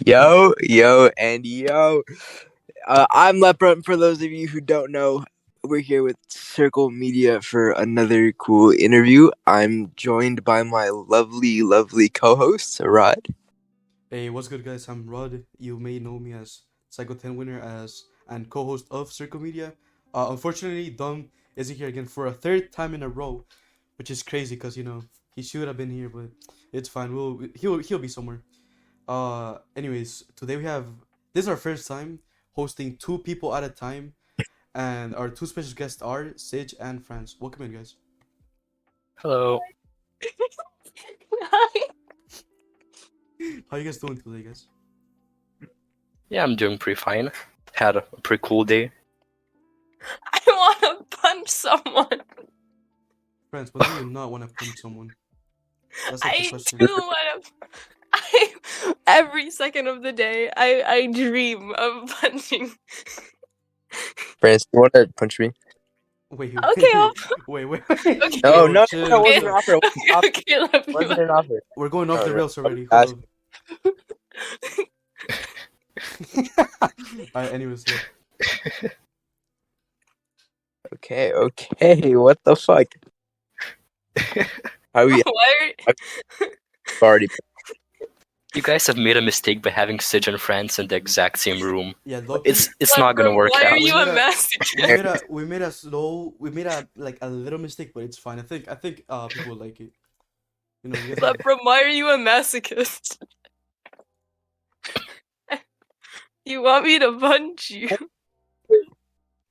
Yo. I'm Leprum. For those of you who don't know, we're here with Circle Media for another cool interview. I'm joined by my lovely co-host, Rod. Hey, what's good, guys? I'm Rod. You may know me as Psycho 10 winner and co-host of Circle Media. Unfortunately, Dom isn't here again for a third time in a row, which is crazy because he should have been here, but it's fine. He'll be somewhere. Anyways, today this is our first time hosting two people at a time, and our two special guests are Sidge and Franz. Welcome in, guys. Hello. Hi. How you guys doing today, guys? Yeah, I'm doing pretty fine. Had a pretty cool day. I want to punch someone. Franz, when do you not want to punch someone? That's like the I question. do want to. Every second of the day, I dream of punching. France, you want to punch me? Wait. Okay, Wait. Okay. No, Yo, it chill. wasn't an offer. Okay, let me. Wasn't an offer. We're going off the Alright. rails already. Ask- Hold on. Alright, anyways, yeah. Okay. What the fuck? How we Why already? You guys have made a mistake by having Sidge and France in the exact same room. Yeah, look. It's not gonna work Why out. are you a We masochist? we made a little mistake, but it's fine. I think people will like it. You know, you guys Leprum, why are you a masochist? You want me to punch you?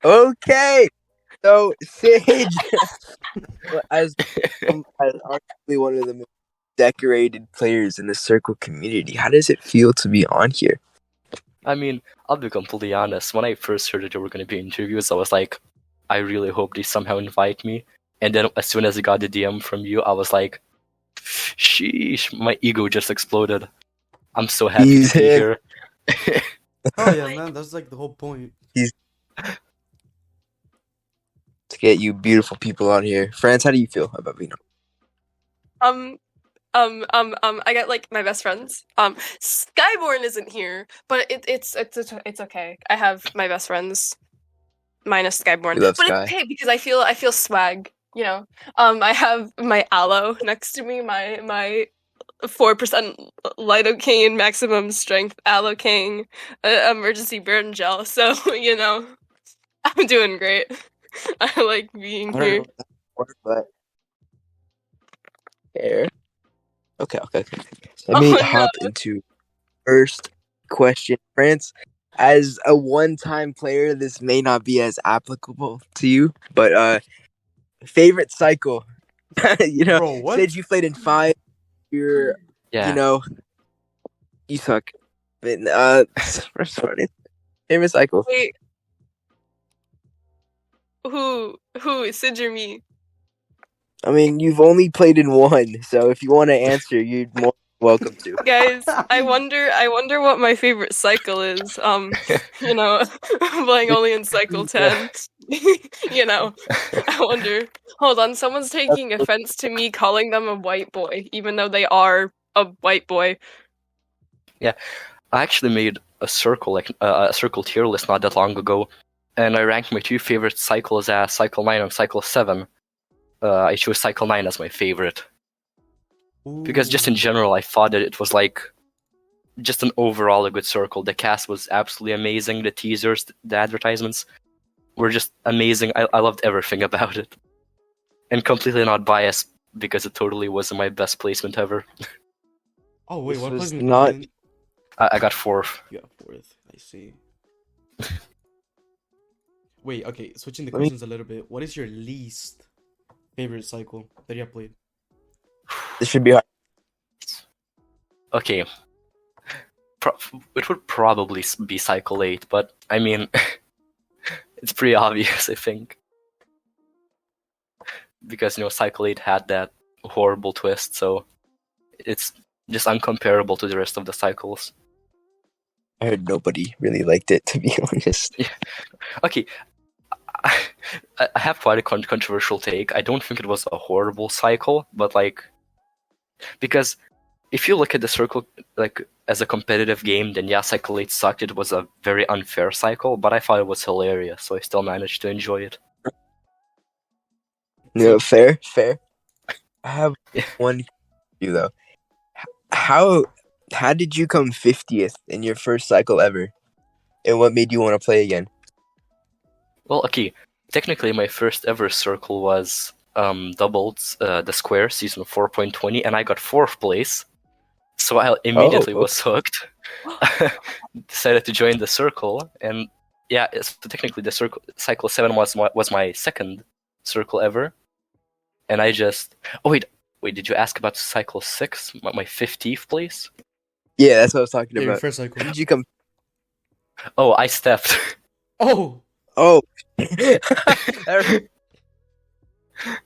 Okay. So Sage, as arguably one of the most decorated players in the Circle community, how does it feel to be on here? I mean, I'll be completely honest. When I first heard that there were gonna be interviews, I was like, I really hope they somehow invite me. And then as soon as I got the DM from you, I was like, sheesh, my ego just exploded. I'm so happy to be here. Oh yeah, man, that's like the whole point. To get you beautiful people on here. France, how do you feel about being on? I got like my best friends. Skyborn isn't here, but it's okay. I have my best friends, minus Skyborn, We love but Sky. it's okay because I feel swag. You know, I have my aloe next to me, my 4% lidocaine maximum strength aloe king, emergency burn gel. So I'm doing great. I like being I don't here. know what that word, but hair. Okay. Let me hop into first question. France, as a one-time player, this may not be as applicable to you, but favorite cycle. Bro, what? Said you played in 5. You're, Yeah. You suck. But first one, favorite cycle. Wait, who is Sidge or me? I mean, you've only played in 1, so if you want to answer, you're more welcome to. Guys, I wonder what my favorite cycle is. I'm playing only in cycle 10. I wonder. Hold on, someone's taking offense to me calling them a white boy, even though they are a white boy. Yeah, I actually made a circle tier list not that long ago, and I ranked my 2 favorite cycles as Cycle 9 and Cycle 7. I chose Cycle 9 as my favorite. Because just in general, I thought that it was like just an overall a good circle. The cast was absolutely amazing. The teasers, the advertisements were just amazing. I loved everything about it. And completely not biased because it totally wasn't my best placement ever. Oh wait, This what was placement not- did you I got 4th. get? Yeah, 4th. I see. Wait, okay, switching the Let me- questions a little bit. What is your least favorite cycle that you have played? This should be hard. Okay. It would probably be Cycle 8, but I mean, it's pretty obvious, I think. Because, Cycle 8 had that horrible twist, so it's just uncomparable to the rest of the cycles. I heard nobody really liked it, to be honest. Yeah. Okay, I have quite a controversial take. I don't think it was a horrible cycle, but because if you look at the circle like as a competitive game, then yeah, Cycle 8 sucked. It was a very unfair cycle, but I thought it was hilarious, so I still managed to enjoy it. No, fair. I have Yeah. one for you though. How did you come 50th in your first cycle ever? And what made you want to play again? Well, okay. Technically, my first ever circle was doubled the square season 4.20, and I got 4th place. So I immediately was hooked. Decided to join the circle, and yeah, so technically the cycle 7 was my second circle ever, and I just wait. Did you ask about cycle 6? My 50th place? Yeah, that's what I was talking Your about. first cycle. Did you come? Oh, I stepped. Oh,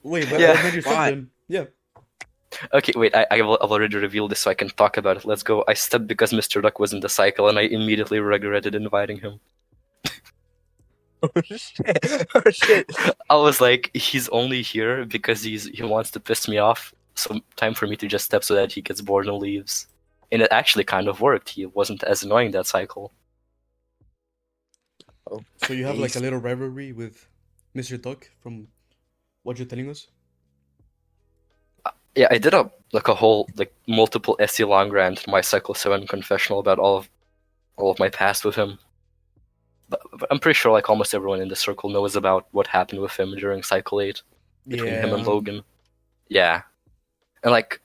Wait, but Yeah. what made you step Why? then? Yeah. Okay, wait, I've already revealed this so I can talk about it. Let's go. I stepped because Mr. Duck was in the cycle, and I immediately regretted inviting him. Oh shit! I was like, he's only here because he wants to piss me off, so time for me to just step so that he gets bored and leaves. And it actually kind of worked. He wasn't as annoying that cycle. Oh, So you have like a little rivalry with Mr. Duck from what you're telling us? Yeah, I did a whole multiple essay long rant in my cycle 7 confessional about all of my past with him. But I'm pretty sure like almost everyone in the circle knows about what happened with him during cycle 8 between him and Logan. Yeah, and like,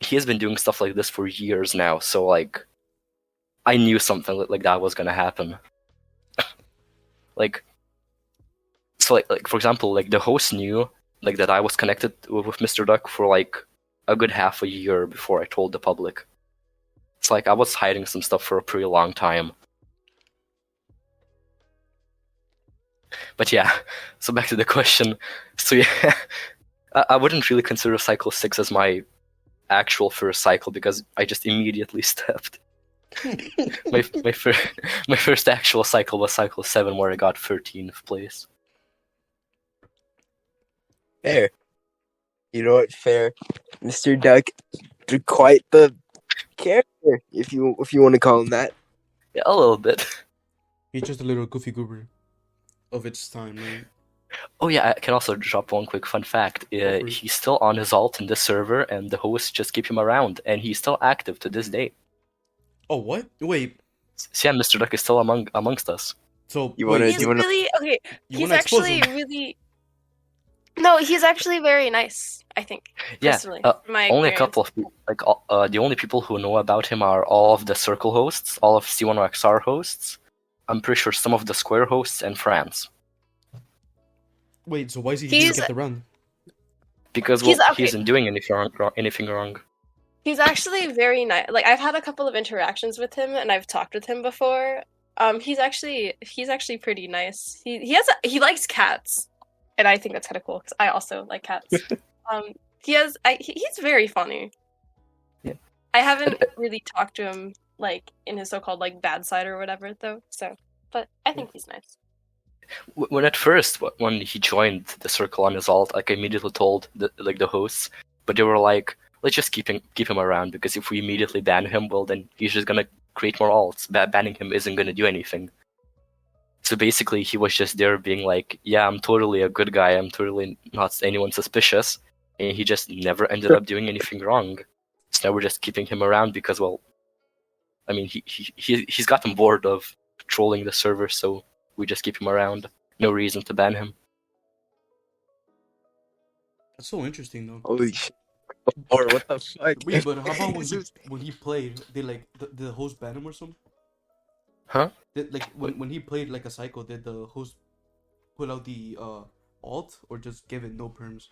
he has been doing stuff like this for years now. So like, I knew something like that was gonna happen. So for example, like the host knew like that I was connected with Mr. Duck for like a good half a year before I told the public. It's like I was hiding some stuff for a pretty long time. But yeah, so back to the question. So yeah, I wouldn't really consider cycle 6 as my actual first cycle because I just immediately stepped. my first actual cycle was cycle 7 where I got 13th place. Fair. You know what? Fair. Mr. Duck, quite the character, if you want to call him that. Yeah, a little bit. He's just a little goofy goober of its time, right? Oh yeah, I can also drop one quick fun fact. He's still on his alt in this server, and the hosts just keep him around, and he's still active to this day. Oh, what? Wait. So yeah, Mr. Duck is still amongst us. So You wanna- wait, He's you wanna- really okay. you He's wanna expose actually him? really. No, he's actually very nice. I think. Yeah, Personally, from my only a experience. couple of people. The only people who know about him are all of the circle hosts, all of C1XR hosts. I'm pretty sure some of the square hosts and France. Wait, so why is he He's- get the run? Because He's- he okay. isn't doing anything wrong. He's actually very nice. Like I've had a couple of interactions with him, and I've talked with him before. He's actually pretty nice. He likes cats, and I think that's kind of cool because I also like cats. He's very funny. Yeah. I haven't really talked to him like in his so-called like bad side or whatever though. So, but I think he's nice. When at first, when he joined the circle on his alt, like I immediately told the hosts, but they were like, let's just keep him around because if we immediately ban him, well then he's just gonna create more alts. Banning him isn't gonna do anything. So basically, he was just there being like, yeah, I'm totally a good guy. I'm totally not anyone suspicious, and he just never ended up doing anything wrong. So now we're just keeping him around because, well, I mean, he's gotten bored of trolling the server, so we just keep him around. No reason to ban him. That's so interesting though. Holy shit. Or what the fuck? Wait, but how about when he played? Did like the host ban him or something? Huh? Did like when he played like a cycle, did the host pull out the alt or just give it no perms?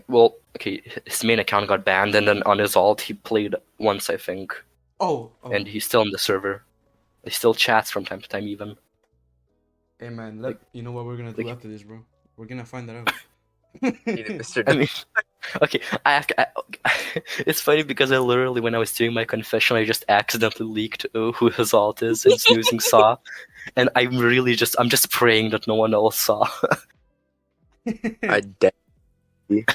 Well, okay, his main account got banned, and then on his alt he played once, I think, Oh. and he's still in the server. He still chats from time to time, even. Hey man, you know what we're gonna do like- after this, bro? We're gonna find that out. Mr. I Duck. mean, okay, it's funny because I literally, when I was doing my confession, I just accidentally leaked who his alt is, and Snoozing saw, and I'm just praying that no one else saw. I definitely.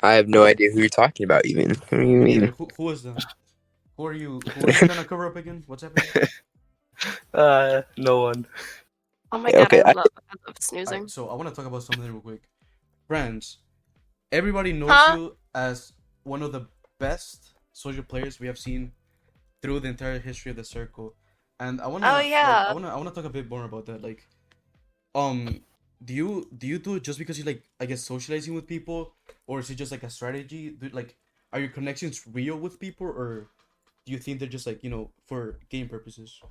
I have no idea who you're talking about. Even. What do you Me either. mean? Who is them? Who are you? Who are you trying to cover up again? What's happening? No one. Oh my Yeah, god, okay. I love snoozing. Alright, so I want to talk about something real quick. Friends, everybody knows Huh? you as one of the best social players we have seen through the entire history of the circle, and I Oh wanna yeah. I wanna talk a bit more about that. Like, um, do you do it just because you like, I guess, socializing with people, or is it just like a strategy? Like, are your connections real with people, or do you think they're just like, for game purposes?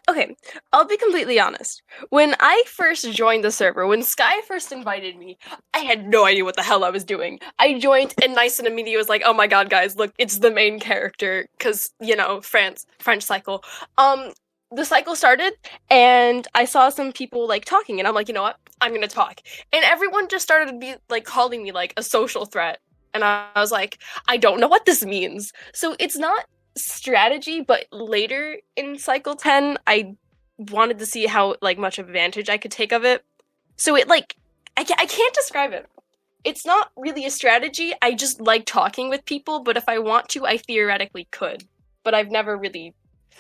Okay, I'll be completely honest. When I first joined the server, when Sky first invited me, I had no idea what the hell I was doing. I joined and nice and immediately was like, "Oh my god, guys, look, it's the main character," because French cycle. The cycle started, and I saw some people like talking, and I'm like, you know what? I'm gonna talk, and everyone just started to be like calling me like a social threat, and I was like, I don't know what this means. So it's not strategy, but later in cycle 10 I wanted to see how like much advantage I could take of it. So it like I can't describe it. It's not really a strategy. I just like talking with people, but if I want to, I theoretically could. But I've never really,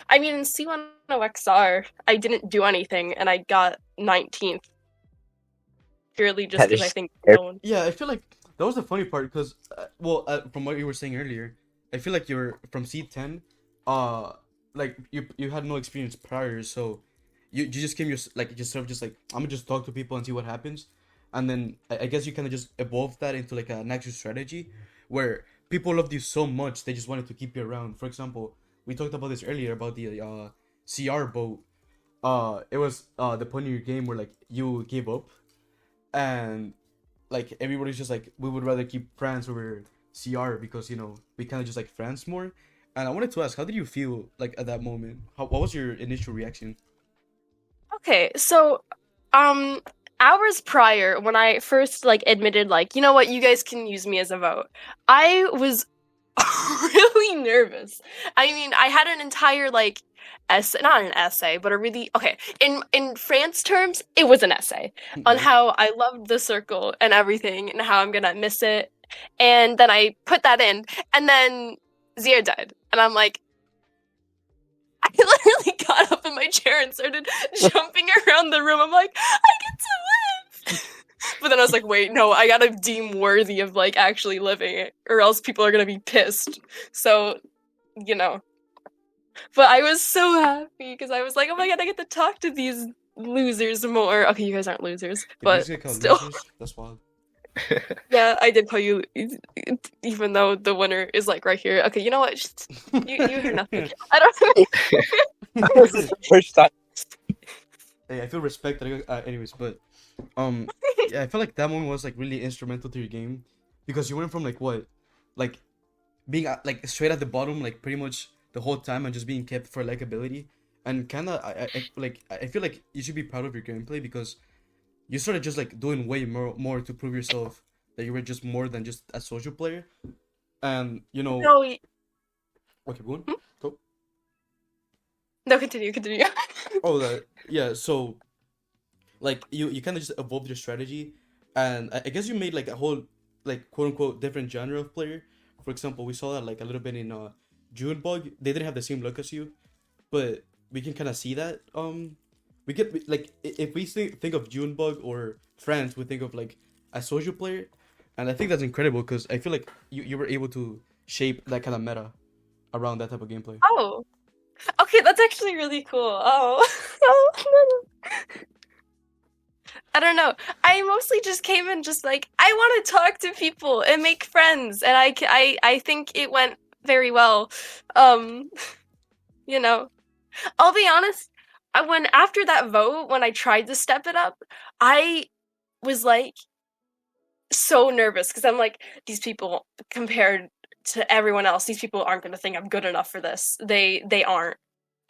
I mean, in C10XR I didn't do anything and I got 19th purely just That because I is think scary. no one. Yeah, I feel like that was the funny part because, from what you were saying earlier, I feel like you're from C10, uh, like you had no experience prior, so you just came just sort of just like, I'm gonna just talk to people and see what happens, and then I guess you kind of just evolved that into like an actual strategy, where people loved you so much they just wanted to keep you around. For example, we talked about this earlier about the CR boat. It was the point in your game where like you gave up, and like everybody's just like, we would rather keep France over CR because we kind of just like France more. And I wanted to ask, how did you feel like at that moment? What was your initial reaction? Okay, so um hours prior when I first like admitted like, you know what, you guys can use me as a vote. I was really nervous. I mean, I had an entire like essay, not an essay, but a really okay, in France terms, it was an essay on Right. how I loved the circle and everything and how I'm going to miss it. And then I put that in and then Zia died. And I'm like, I literally got up in my chair and started jumping around the room. I'm like, I get to live. But then I was like, wait, no, I gotta deem worthy of like actually living, or else people are gonna be pissed. So, you know. But I was so happy because I was like, oh my god, I get to talk to these losers more. Okay, you guys aren't losers, Did you but just get called still. losers? That's wild. Yeah, I did call you, even though the winner is like right here. Okay, you know what? Just, you hear nothing. I don't. This is the first time. Hey, I feel respect. Anyways, but yeah, I felt like that moment was like really instrumental to your game because you went from like what, like being like straight at the bottom like pretty much the whole time and just being kept for likability, and kind of I feel like you should be proud of your gameplay because you started just like doing way more to prove yourself that you were just more than just a social player, and No, okay, go on. Go. no, continue. Oh, yeah. So like you kind of just evolved your strategy, and I guess you made like a whole like quote unquote different genre of player. For example, we saw that like a little bit in Junebug. They didn't have the same look as you, but we can kind of see that. We get like if we think of Junebug or France, we think of like a social player, and I think that's incredible because I feel like you were able to shape that kind of meta around that type of gameplay. Oh, okay, that's actually really cool. Oh, oh, I don't know. I mostly just came in just like I want to talk to people and make friends, and I think it went very well. Um, you know, I'll be honest. When after that vote, when I tried to step it up, I was like so nervous because I'm like, these people compared to everyone else, these people aren't going to think I'm good enough for this. They aren't.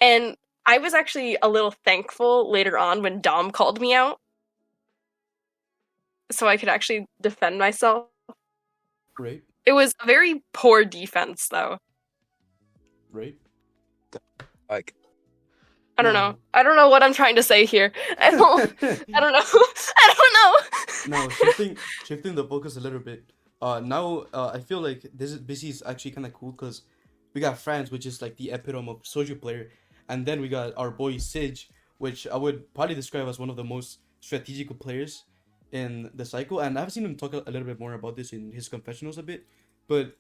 And I was actually a little thankful later on when Dom called me out so I could actually defend myself. Right, It was a very poor defense though. right. Like, I don't know. I don't know what I'm trying to say here. I don't know. I don't know. Now shifting the focus a little bit. Now I feel like this is actually kind of cool because we got France, which is like the epitome of social player, and then we got our boy Sidge, which I would probably describe as one of the most strategical players in the cycle. And I've seen him talk a little bit more about this in his confessionals a bit. But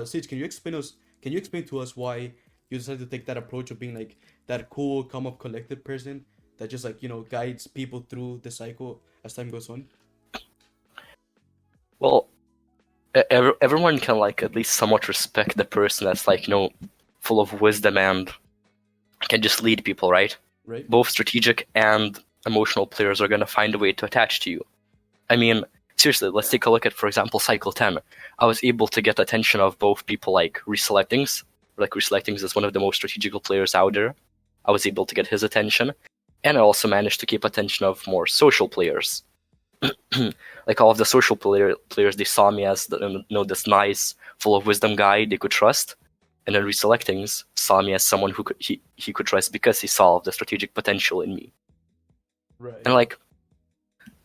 Sidge, can you explain to us why you decided to take that approach of being like that cool, calm up, collected person that just like, guides people through the cycle as time goes on? Well, everyone can like at least somewhat respect the person that's like, full of wisdom and can just lead people, right? Right. Both strategic and emotional players are going to find a way to attach to you. I mean, seriously, let's take a look at, for example, Cycle 10. I was able to get attention of both people like Reselectings. Like, Reselectings is one of the most strategical players out there. I was able to get his attention. And I also managed to keep attention of more social players. Like, all of the social players, they saw me as this nice, full of wisdom guy they could trust. And then Reselectings saw me as someone who he could trust because he saw the strategic potential in me. Right. And like,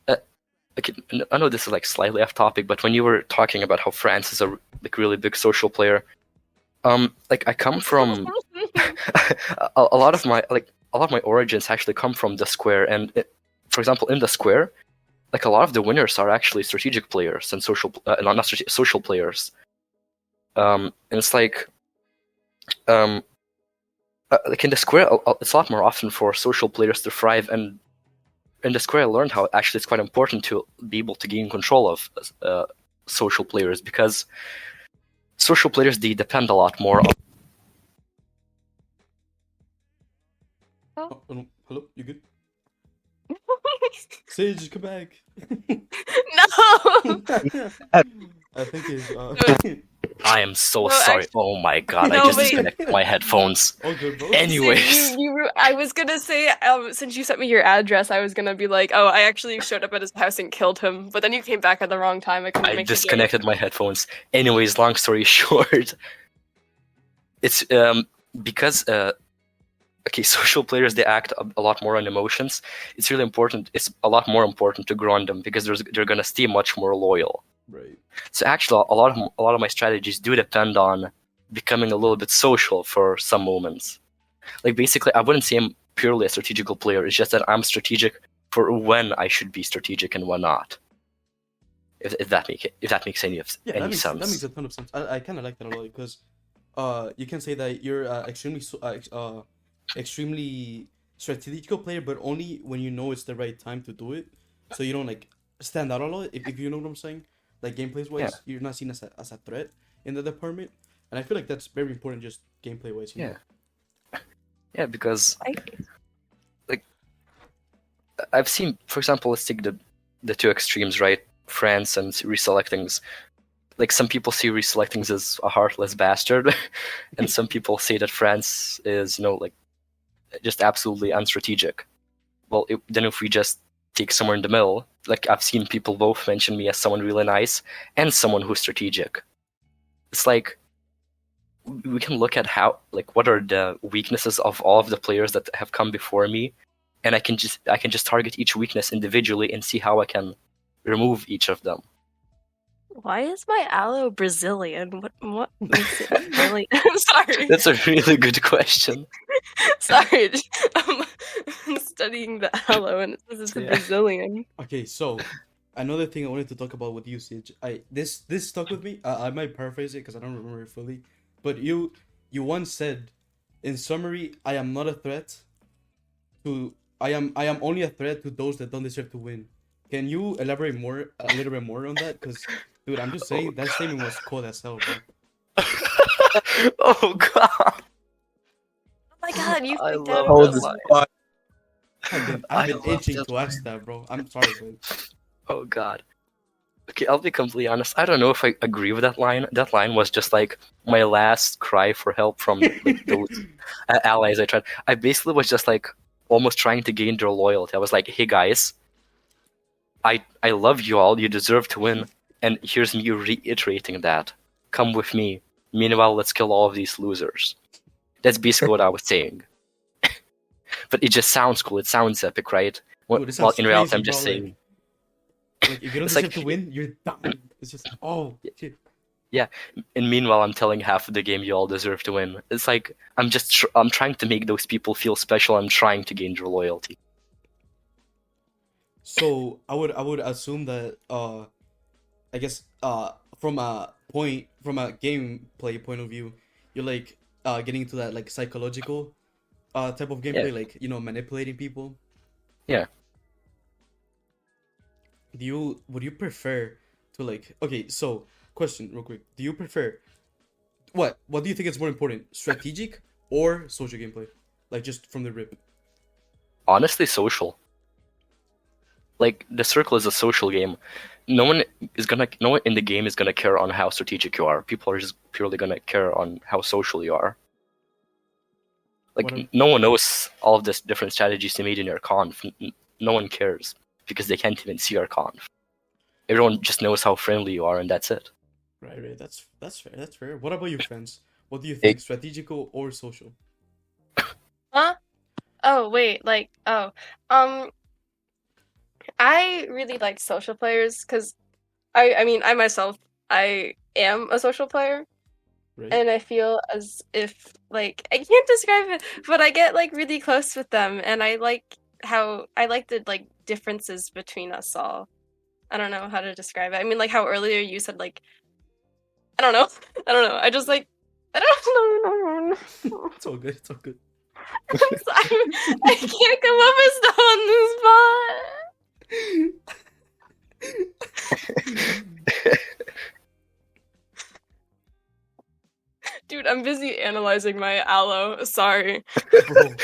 I know this is like slightly off topic, but when you were talking about how France is a like really big social player, like I come from a lot of my origins actually come from the square, and for example, in the square, like a lot of the winners are actually strategic players and social players. And it's like in the square, it's a lot more often for social players to thrive, and in the square I learned how actually it's quite important to be able to gain control of social players, because social players, they depend a lot more on... Hello? You good? Sage, come back. No. I think it's I am so No, sorry. actually- Oh my god, I No, just wait. disconnected my headphones. all good, bro. Anyways. I was gonna say, since you sent me your address, I was gonna be like, oh, I actually showed up at his house and killed him, but then you came back at the wrong time. I couldn't I make disconnected my headphones. Anyways, long story short, it's because social players, they act a lot more on emotions. It's really important. It's a lot more important to grow on them because they're gonna stay much more loyal. Right. So actually, a lot of my strategies do depend on becoming a little bit social for some moments. Like basically, I wouldn't say I'm purely a strategical player. It's just that I'm strategic for when I should be strategic and when not. If that makes any sense. That makes a ton of sense. I kind of like that a lot because you can say that you're extremely strategical player, but only when you know it's the right time to do it. So you don't like stand out a lot. If you know what I'm saying, like gameplay wise, you're not seen as a threat in the department, and I feel like that's very important, just gameplay wise. You know? Yeah, because like I've seen, for example, let's take the two extremes, right? France and Reselectings. Like some people see Reselectings as a heartless bastard, and some people say that France is, like just absolutely unstrategic. Well, then if we just take somewhere in the middle, like I've seen people both mention me as someone really nice and someone who's strategic. It's like we can look at what are the weaknesses of all of the players that have come before me, and I can just target each weakness individually and see how I can remove each of them. Why is my aloe Brazilian? What makes it really? I'm sorry. That's a really good question. Sorry, I'm studying the aloe and it says it's Brazilian. Okay, so another thing I wanted to talk about with usage, this stuck with me. I might paraphrase it because I don't remember it fully, but you once said, in summary, I am not a threat to. I am only a threat to those that don't deserve to win. Can you elaborate a little bit more on that? Because, dude, I'm just saying that statement was cold as hell, bro. Oh god. Oh my god, you I picked love out that line. I've been itching to ask that, bro. I'm sorry, bro. Oh god. Okay, I'll be completely honest. I don't know if I agree with that line. That line was just like my last cry for help from those allies I tried. I basically was just like almost trying to gain their loyalty. I was like, hey guys, I love you all. You deserve to win. And here's me reiterating that. Come with me. Meanwhile, let's kill all of these losers. That's basically what I was saying. but it just sounds cool. It sounds epic, right? Dude, it Well, sounds in reality, crazy, I'm just bro. saying. Like if you don't It's deserve like- to win, you're done. It's just shit. And meanwhile, I'm telling half of the game you all deserve to win. It's like I'm trying to make those people feel special. I'm trying to gain their loyalty. So I would assume that I guess from a gameplay point of view, you're like getting into that like psychological type of gameplay, like manipulating people. Yeah. Would you prefer to like so question real quick. Do you prefer what do you think is more important? Strategic or social gameplay? Like just from the rip. Honestly, social. Like the circle is a social game. No one in the game is gonna care on how strategic you are. People are just purely gonna care on how social you are. Like no one knows all of this different strategies you made in your conf. No one cares because they can't even see your conf. Everyone just knows how friendly you are, and that's it. Right. That's fair. That's fair. What about you, friends? What do you think, strategical or social? Huh? Oh wait, I really like social players because I mean I myself I am a social player. Right. And I feel as if like I can't describe it, but I get like really close with them, and I like the like differences between us all. I don't know how to describe it. I mean, like how earlier you said like I don't know, I don't know. I just like I don't know. It's all good. It's all good. I'm sorry. I can't come up with stuff on the spot. Dude, I'm busy analyzing my aloe. Sorry. Bro.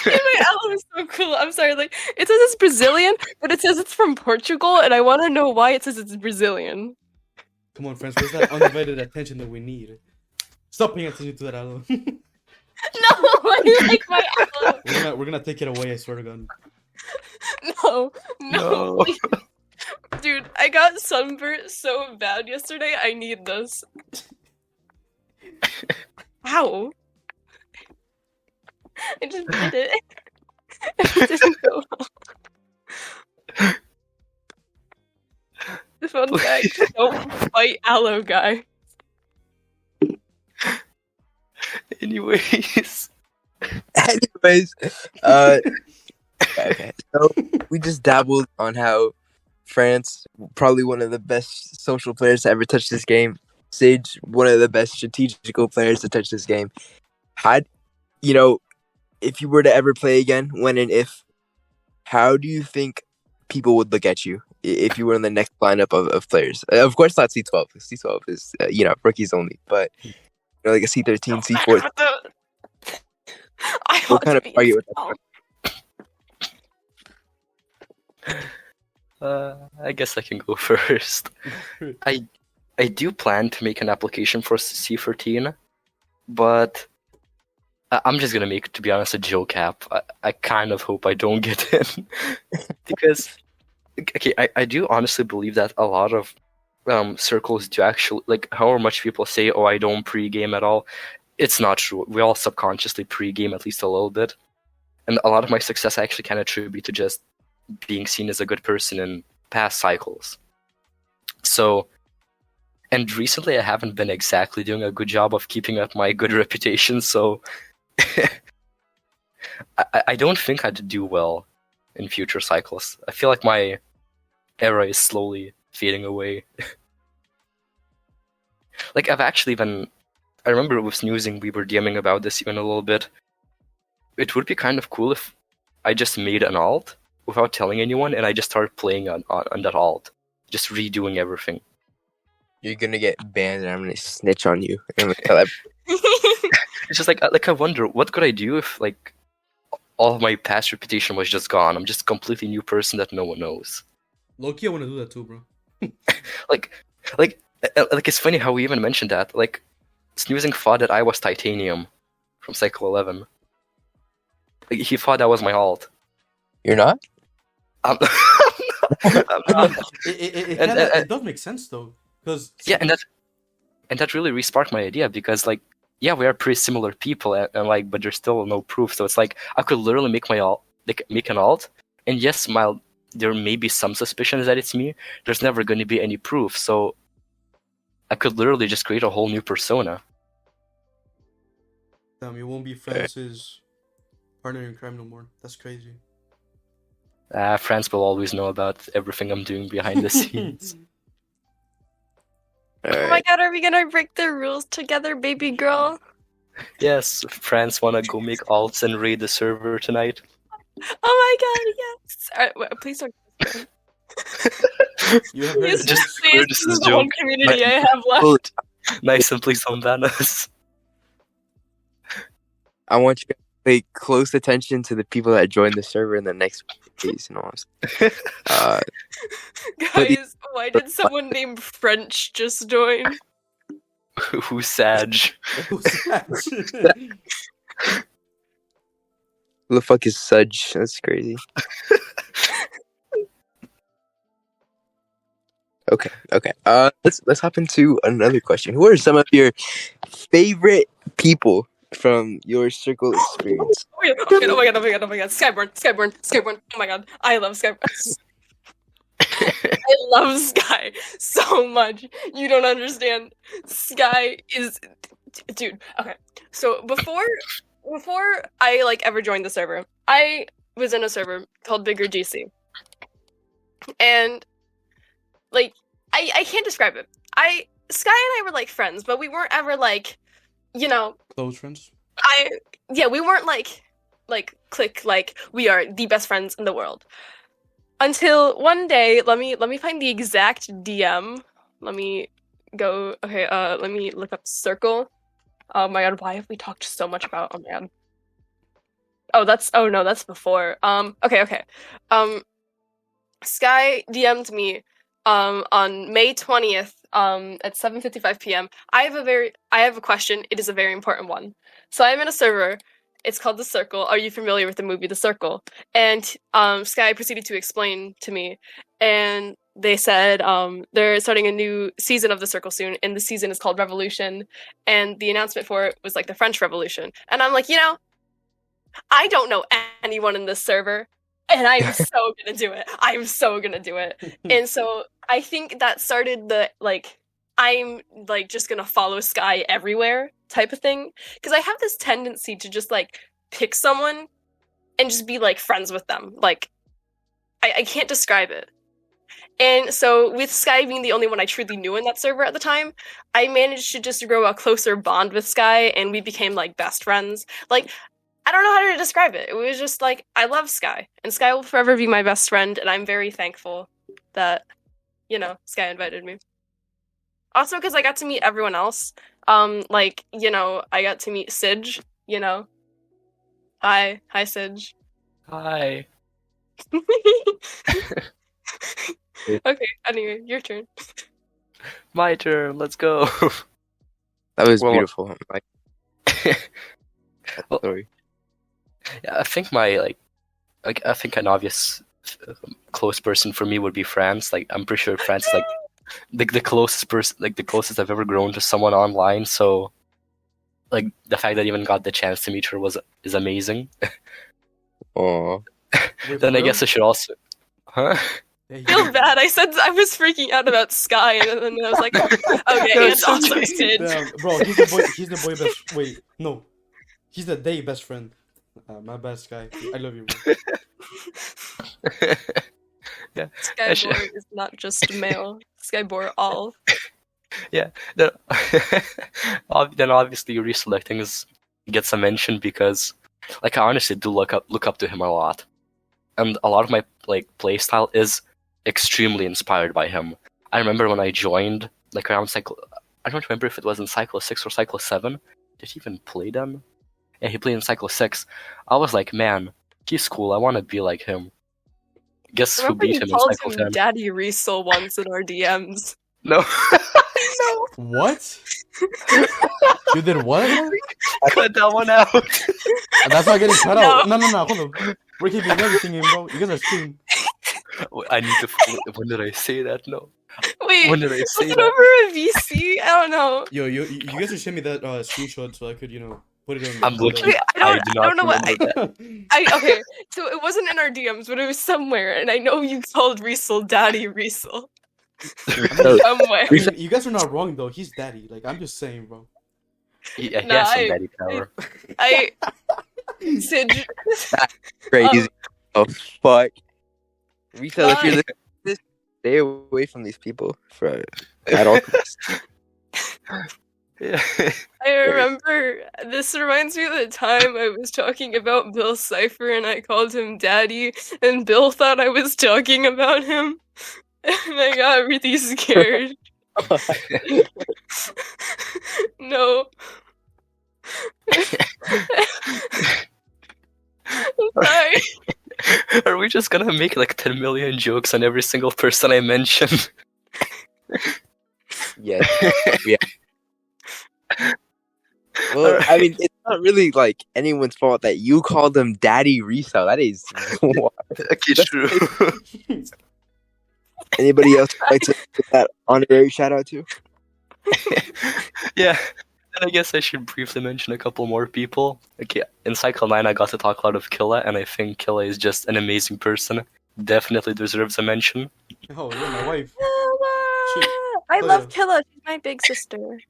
My aloe is so cool. I'm sorry. Like it says it's Brazilian, but it says it's from Portugal, and I want to know why it says it's Brazilian. Come on, friends. Where's that undivided attention that we need? Stop paying attention to that aloe. No, I like my aloe. We're gonna take it away. I swear to God. No. Dude, I got sunburnt so bad yesterday. I need this. How? I just did it. It didn't go well. Fun fact, don't fight aloe guy. Anyways. Okay. So we just dabbled on how France, probably one of the best social players to ever touch this game. Sidge, one of the best strategical players to touch this game. If you were to ever play again, when and if, how do you think people would look at you if you were in the next lineup of players? Of course, not C12. C12 is, rookies only, but like a C13, C14. What kind of target would that I guess I can go first. I do plan to make an application for C14, but I'm just gonna make, to be honest, a joke app. I kind of hope I don't get in because, I do honestly believe that a lot of circles do actually, like, however much people say, oh, I don't pre-game at all, it's not true. We all subconsciously pre-game at least a little bit, and a lot of my success I actually can attribute to just being seen as a good person in past cycles. So, and recently I haven't been exactly doing a good job of keeping up my good reputation, so I don't think I'd do well in future cycles. I feel like my era is slowly fading away. Like, I've actually been... I remember with snoozing we were DMing about this even a little bit. It would be kind of cool if I just made an alt without telling anyone, and I just started playing on that alt. Just redoing everything. You're gonna get banned, and I'm gonna snitch on you. It's just like I wonder, what could I do if, like, all of my past reputation was just gone? I'm just a completely new person that no one knows. Low-key, I want to do that too, bro. like, it's funny how we even mentioned that. Like, snoozing thought that I was Titanium from Cycle 11. Like, he thought that was my alt. You're not? I'm not. It does make sense though, because yeah, and that really re-sparked my idea, because like yeah, we are pretty similar people, and like, but there's still no proof. So it's like I could literally make make an alt, and yes, there may be some suspicions that it's me. There's never going to be any proof, so I could literally just create a whole new persona. Damn, you won't be France's partner in crime no more. That's crazy. France will always know about everything I'm doing behind the scenes. Oh my god, are we gonna break the rules together, baby girl? Yes, France wanna go make alts and raid the server tonight. Oh my god, yes! Alright, please don't. You have heard Please, Just please, this this is is a the one joke. community I have left. Nice, and please don't ban us. I want you to pay close attention to the people that join the server in the next days. Guys, why did someone named French just join? Who's Sidge? Who's that? Who the fuck is Sidge? That's crazy. Okay. Let's hop into another question. Who are some of your favorite people from your circle experience? Oh my god. Skyborn. Oh my god. I love Skyborn. I love Sky so much. You don't understand. Sky is... Dude, okay. So before I like ever joined the server, I was in a server called Bigger GC. And like I can't describe it. Sky and I were like friends, but we weren't ever like, you know, Close friends. we weren't like click like we are the best friends in the world. Until one day, let me find the exact DM. Let me go. Okay, let me look up Circle. Oh my god, why have we talked so much about? Oh my god. Oh, that's before. Okay. Sky DM'd me on May 20th at 7:55 p.m. I have a question. It is a very important one. So I'm in a server. It's called The Circle. Are you familiar with the movie The Circle? And Sky proceeded to explain to me, and they said they're starting a new season of The Circle soon, and the season is called Revolution, and the announcement for it was like the French Revolution. And I'm like, I don't know anyone in this server, and I'm so gonna do it. I'm so gonna do it. And so I think that started the I'm like just gonna follow Sky everywhere type of thing, because I have this tendency to just like pick someone and just be like friends with them. Like I can't describe it. And so with Sky being the only one I truly knew in that server at the time, I managed to just grow a closer bond with Sky, and we became like best friends. Like, I don't know how to describe it. It was just like, I love Sky, and Sky will forever be my best friend, and I'm very thankful that, Sky invited me. Also, because I got to meet everyone else. I got to meet Sidge, Hi, Sidge. Hi. Okay, anyway, your turn. My turn. Let's go. That was Well, beautiful. Well, Sorry. yeah, I think I think an obvious close person for me would be France. Like, I'm pretty sure France is like the closest person, like the closest I've ever grown to someone online. So, like, the fact that I even got the chance to meet her is amazing. Aww. Then I guess I should also, huh? Yeah, Feel bad. I said I was freaking out about Sky, and then I was like, okay, No, and it's also okay. Sidge. Damn, bro, he's the boy best. Wait, no, he's the day best friend. My bad, Sky. I love you, bro. Yeah. Skybor is not just male. Skybor all. Yeah. Then, then obviously reselecting gets a mention because, like, I honestly do look up to him a lot, and a lot of my playstyle is extremely inspired by him. I remember when I joined, like, around I don't remember if it was in Cycle 6 or Cycle 7. Did he even play then? Yeah, he played in Cycle 6. I was like, man, he's cool. I want to be like him. Guess who Remember beat you him in called Cycle him 10? Daddy Riesel once in our DMs. No. No. What? You did what? Cut that one out. That's not getting cut out. No. No, hold on. We're keeping everything in, bro. You guys are streaming. I need to. When did I say that? No. Wait, Wait, When did I was say it that? over a VC? I don't know. Yo, you guys should send me that screenshot so I could, put it on. I'm looking. Wait, I do I not don't know what remember that. okay, so it wasn't in our DMs, but it was somewhere, and I know you called Riesel Daddy Riesel. Somewhere. I mean, you guys are not wrong though. He's daddy. Like I'm just saying, bro. Yeah, he Nah, has some daddy power. Sidge. Crazy. Oh fuck. Risa, if you're Why? this, stay away from these people at all costs. Yeah. I remember this reminds me of the time I was talking about Bill Cipher and I called him Daddy, and Bill thought I was talking about him, and I got really scared. No. I'm sorry. Are we just gonna make like 10 million jokes on every single person I mention? Yes. Yeah. Well, I mean, it's not really like anyone's fault that you called him Daddy Risa. That is. Okay, true. Anybody else like to get that honorary shout out to? Yeah. And I guess I should briefly mention a couple more people. Okay, in Cycle 9 I got to talk a lot of Killa, and I think Killa is just an amazing person. Definitely deserves a mention. Oh, yeah, my wife. I Oh, love yeah. Killa. She's my big sister.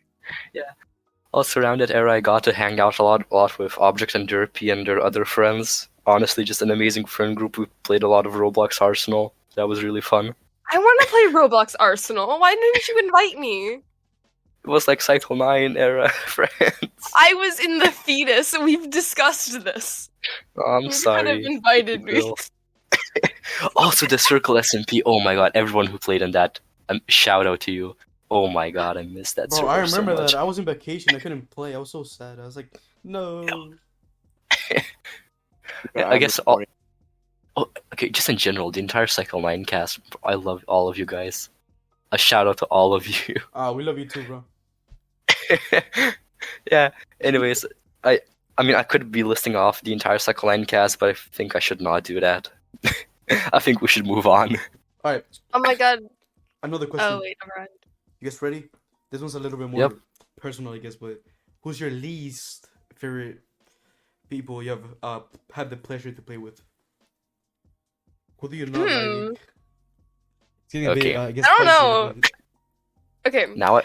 Also around that era I got to hang out a lot with Object and Derpy and their other friends. Honestly, just an amazing friend group. We played a lot of Roblox Arsenal. That was really fun. I want to play Roblox Arsenal. Why didn't you invite me? It was like Cycle 9 era friends. I was in the fetus. We've discussed this. Oh, I'm You sorry. could have invited me. Girl. Also, the Circle SMP. Oh my god, everyone who played in that, shout out to you. Oh my god, I missed that Bro, server I remember so much. that. I was in vacation. I couldn't play. I was so sad. I was like, no. Yeah, I guess all. Oh, okay, just in general, the entire Cycle 9 cast. I love all of you guys. A shout out to all of you. We love you too, bro. Yeah. Anyways, I mean, I could be listing off the entire Cycle 9 cast, but I think I should not do that. I think we should move on. All right, Oh my god. another question. Oh wait, never mind. You guys ready? This one's a little bit more Yep. personal, I guess. But who's your least favorite people you have had the pleasure to play with? Who do you not like? It's getting a bit, Okay. I guess. I don't spicy, know. Okay. Now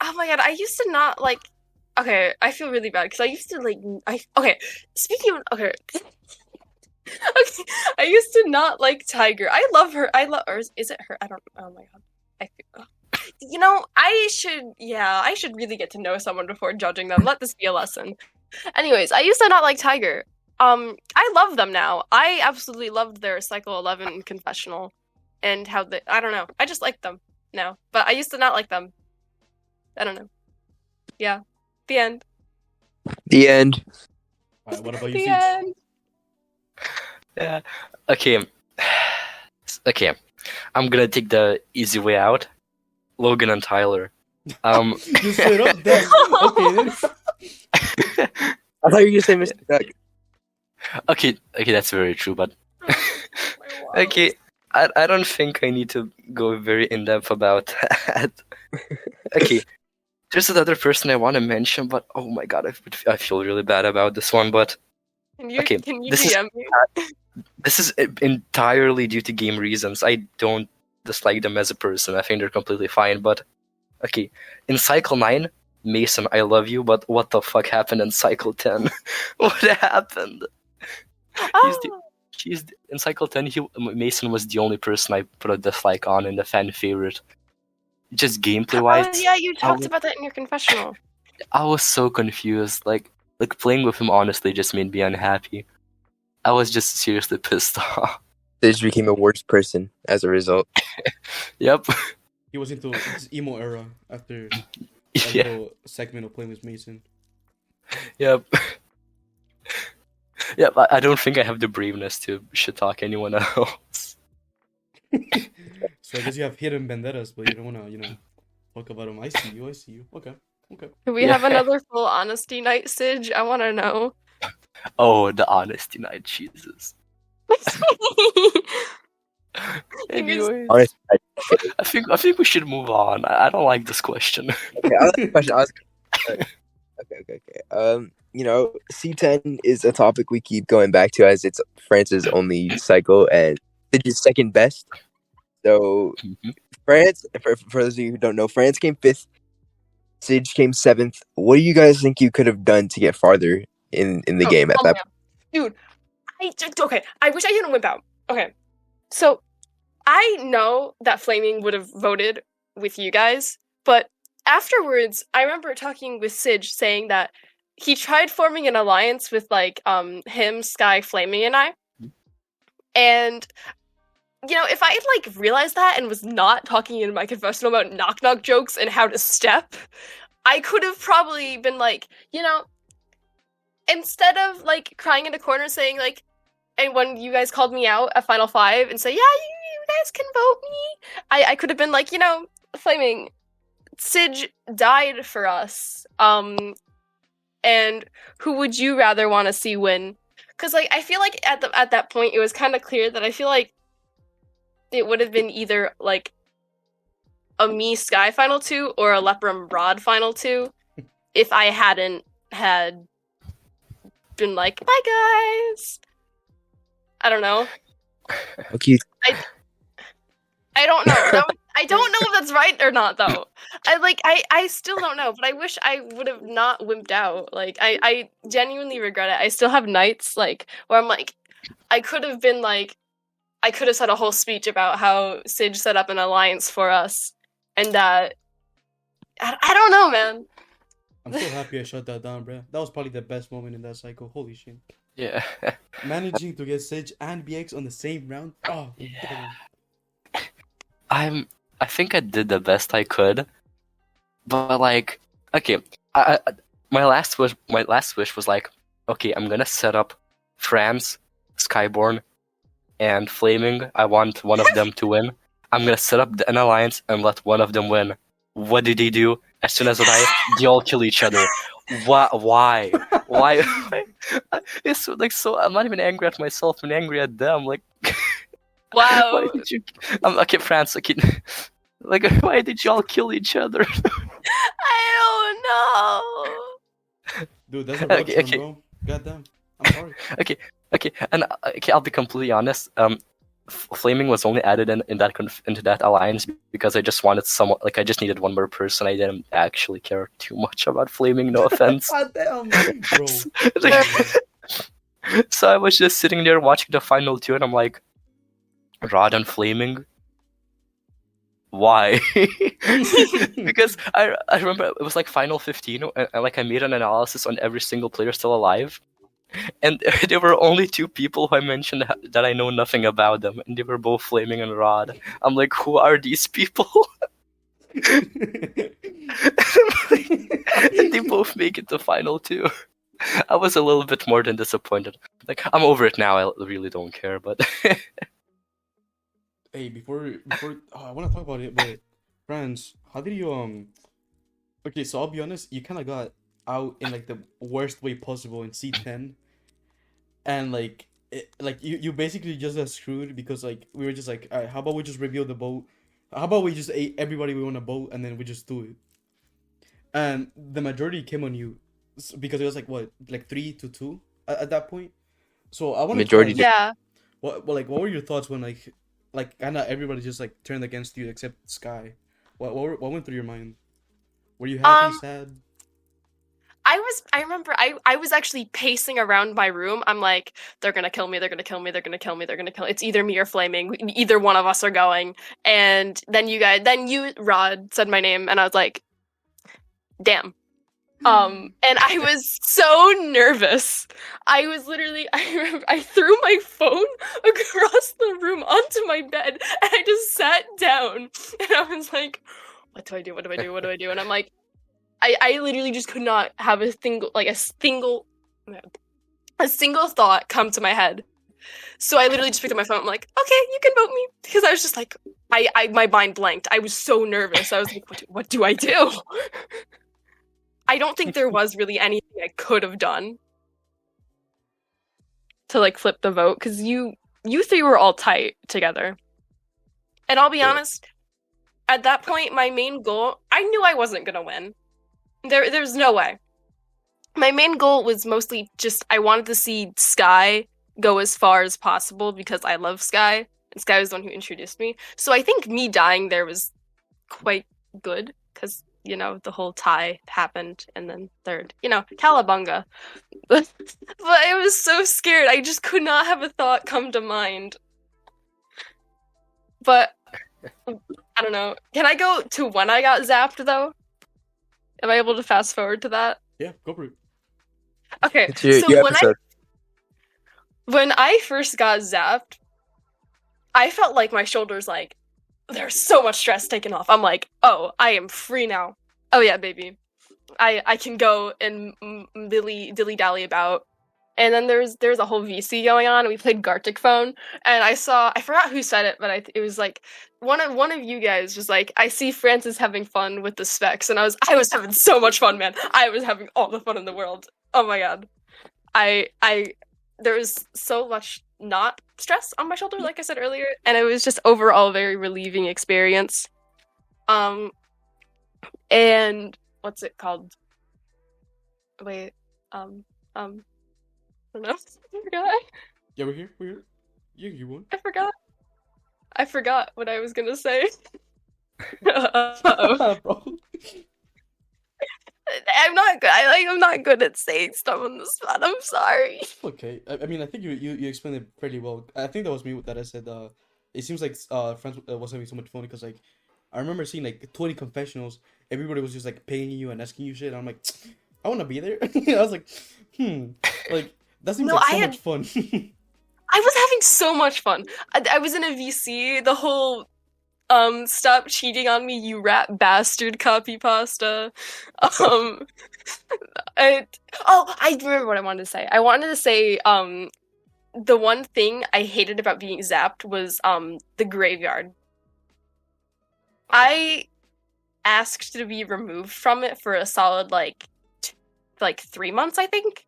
Oh my god, I used to not like. Okay, I feel really bad because I used to like. Okay. Speaking of okay. Okay, I used to not like Tiger. I love her. Or is it her? I don't. Oh my god. I feel. I should really get to know someone before judging them. Let this be a lesson. Anyways, I used to not like Tiger. I love them now. I absolutely loved their Cycle 11 confessional, and how they. I don't know. I just like them now, but I used to not like them. I don't know. Yeah. The end. The end. All right, what about you, The Sidge? end. Yeah. Okay. Okay. I'm gonna take the easy way out. Logan and Tyler. You straight up dead. Okay, then. I thought you were gonna say Mr. Duck. Okay, that's very true, but My walls. okay, I don't think I need to go very in depth about that. Okay, there's another person I want to mention, but oh my god, I feel really bad about this one. But Can you okay, can you this is- DM me? this is entirely due to game reasons. I don't dislike them as a person. I think they're completely fine. But okay, in Cycle 9, Mason, I love you, but what the fuck happened in Cycle 10? What happened? Oh, In Cycle 10, Mason was the only person I put a dislike on in the fan favorite. Just gameplay wise, oh yeah, you talked was- about that in your confessional. I was so confused. Like playing with him honestly just made me unhappy. I was just seriously pissed off. Sidge became a worse person as a result. Yep. He was into his emo era after a Yeah. little segment of playing with Mason. Yep. Yep. I don't think I have the braveness to shit talk anyone else. So I guess you have hidden vendettas, but you don't wanna, talk about them. I see you. Okay. Can we have another full honesty night, Sidge? I want to know. Oh, the honesty night, Jesus. Anyways, Honestly, I think we should move on. I don't like this question. okay, I have a question. Okay. C10 is a topic we keep going back to as it's France's only cycle and Sidge's second best. So France, for those of you who don't know, France came 5th. Sidge came 7th. What do you guys think you could have done to get farther in the game at that point? Dude, I wish I didn't whip out. Okay, so I know that Flaming would have voted with you guys, but afterwards, I remember talking with Sidge saying that he tried forming an alliance with him, Sky, Flaming, and I. And if I had realized that and was not talking in my confessional about knock knock jokes and how to step, I could have probably been instead of crying in a corner saying and when you guys called me out at Final 5 and say, yeah, you guys can vote me, I could have been Flaming, Sidge died for us. And who would you rather want to see win? Because I feel like at that point it was kind of clear that I feel like it would have been either a Omii Sky Final 2 or a Leprum Rod Final 2 if I hadn't had been bye guys. I don't know. Okay. I don't know. I don't know if that's right or not, though. I still don't know, but I wish I would have not wimped out. I genuinely regret it. I still have nights, where I'm I could have been I could have said a whole speech about how Sidge set up an alliance for us, and that... I don't know, man. I'm so happy I shut that down, bro. That was probably the best moment in that cycle. Holy shit. Yeah. Managing to get Sidge and BX on the same round. Oh, yeah. I think I did the best I could, but okay, my last wish was okay, I'm gonna set up France, Skyborn, and Flaming. I want one of them to win. I'm gonna set up an alliance and let one of them win. What did they do? As soon as they all kill each other. Why? It's so. I'm not even angry at myself. I'm angry at them. Wow. Why did you? Okay, France. Okay, why did you all kill each other? I don't know. Dude, that's a rough one, bro. Goddamn. I'm sorry. Okay, and I'll be completely honest. Flaming was only added into that alliance because I just wanted someone. I just needed one more person. I didn't actually care too much about Flaming. No offense. Goddamn, bro. So I was just sitting there watching the final 2, and I'm like, Rod and Flaming? Why? Because I remember it was final 15, and I made an analysis on every single player still alive, and there were only 2 people who I mentioned that I know nothing about them, and they were both Flaming and Rod. I'm like, who are these people? And they both make it to final 2. I was a little bit more than disappointed. I'm over it now. I really don't care, but. Hey, before I want to talk about it, but friends, how did you Okay, so I'll be honest, you kind of got out in the worst way possible in C10, and you basically just got screwed because we were just all right, how about we just reveal the boat? How about we just ate everybody we want a boat and then we just do it? And the majority came on you because it was what 3-2 at that point. So I want to majority. Yeah. What were your thoughts when kind of everybody just turned against you except Sky? What went through your mind? Were you happy, sad? I remember I was actually pacing around my room. I'm like, they're gonna kill me, they're gonna kill me, they're gonna kill me, they're gonna kill me. It's either me or Flaming. Either one of us are going. And then you, Rod, said my name, and I was like, damn. And I was so nervous. I remember I threw my phone across the room onto my bed, and I just sat down, and I was like, what do I do? And I'm like, I literally just could not have a single thought come to my head. So I literally just picked up my phone. I'm like, okay, you can vote me, because I was just my mind blanked. I was so nervous. I was like, what do I do? I don't think there was really anything I could have done to flip the vote, because you 3 were all tight together. And I'll be honest, at that point, my main goal, I knew I wasn't gonna win. There's no way. My main goal was mostly just I wanted to see Sky go as far as possible because I love Sky, and Sky was the one who introduced me. So I think me dying there was quite good because the whole tie happened, and then third, Calabunga. But I was so scared. I just could not have a thought come to mind. But I don't know. Can I go to when I got zapped though? Am I able to fast forward to that? Yeah, go for it. Okay, It's your so episode. when I first got zapped, I felt like my shoulders there's so much stress taken off. I'm like, oh, I am free now. Oh yeah, baby, I can go and dilly dally about. And then there's a whole VC going on, and we played Gartic Phone, and I forgot who said it, but it was like one of you guys was like, I see Francis having fun with the specs, and I was having so much fun, man. I was having all the fun in the world. Oh my god, there was so much not stress on my shoulders, like I said earlier, and it was just overall a very relieving experience. And what's it called? Wait, I don't know. I forgot. Yeah, we're here. Yeah, you won. I forgot what I was gonna say. Bro. I'm not good. I'm not good at saying stuff on the spot. I'm sorry. Okay. I mean, I think you explained it pretty well. I think that was me that I said. It seems like friends was having so much fun because like, I remember seeing like 20 confessionals. Everybody was just like paying you and asking you shit. And I'm like, I want to be there. I was like, like that seems like so much fun. I was having so much fun. I was in a VC. The whole stop cheating on me, you rat bastard copy pasta. I remember what I wanted to say. I wanted to say the one thing I hated about being zapped was the graveyard. I asked to be removed from it for a solid like 3 months, I think,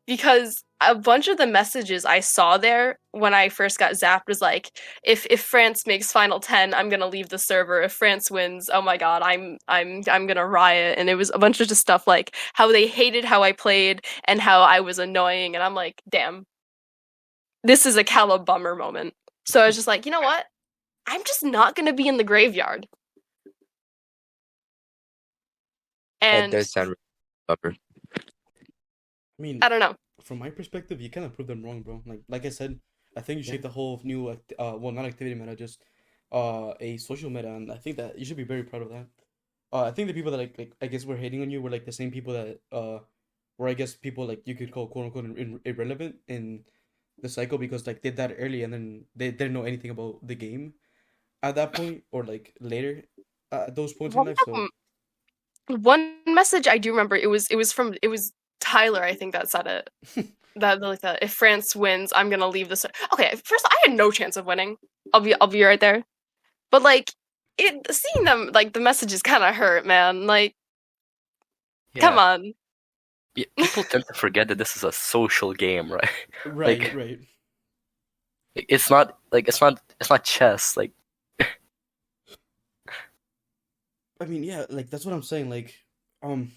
because a bunch of the messages I saw there when I first got zapped was like, if France makes final 10, I'm gonna leave the server. If France wins, oh my god, I'm gonna riot. And it was a bunch of just stuff like how they hated how I played and how I was annoying, and I'm like, damn, this is a Calabummer moment. So I was just like, you know what? I'm just not gonna be in the graveyard. And That does sound really bummer. I mean, I don't know. From my perspective, you kind of proved them wrong, bro. Like I said, I think you shaped the whole new well, not activity meta, just a social meta, and I think that you should be very proud of that. I think the people that like I guess were hating on you were like the same people that were I guess people like you could call quote unquote irrelevant in the cycle because like did that early and then they didn't know anything about the game at that point or like later at those points in life. So one message I do remember, it was Tyler, I think, that said it. that if France wins, I'm gonna leave this. Okay, first I had no chance of winning. I'll be right there. But like seeing them, like the messages kind of hurt, man. Like, come on. Yeah, people tend to forget that this is a social game, right? Right, like, right. It's not chess. Like, I mean, yeah, like that's what I'm saying. Like, and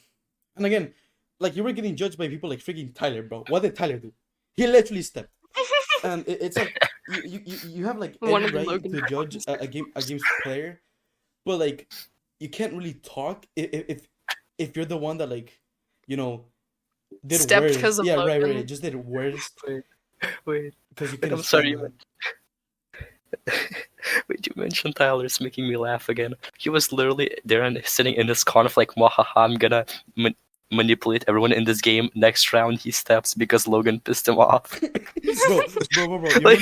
again. Like, you were getting judged by people like freaking Tyler, bro. What did Tyler do? He literally stepped. And it's like, you have, like, every right to judge a game's player. But, like, you can't really talk if you're the one that, like, did stepped worse. Because of yeah, Logan. right. Just did worse. Wait. Because you I'm sorry. Wait, you mentioned Tyler's making me laugh again. He was literally there and sitting in this corner like, "Mwahaha, I'm gonna manipulate everyone in this game." Next round he steps because Logan pissed him off. bro. Like...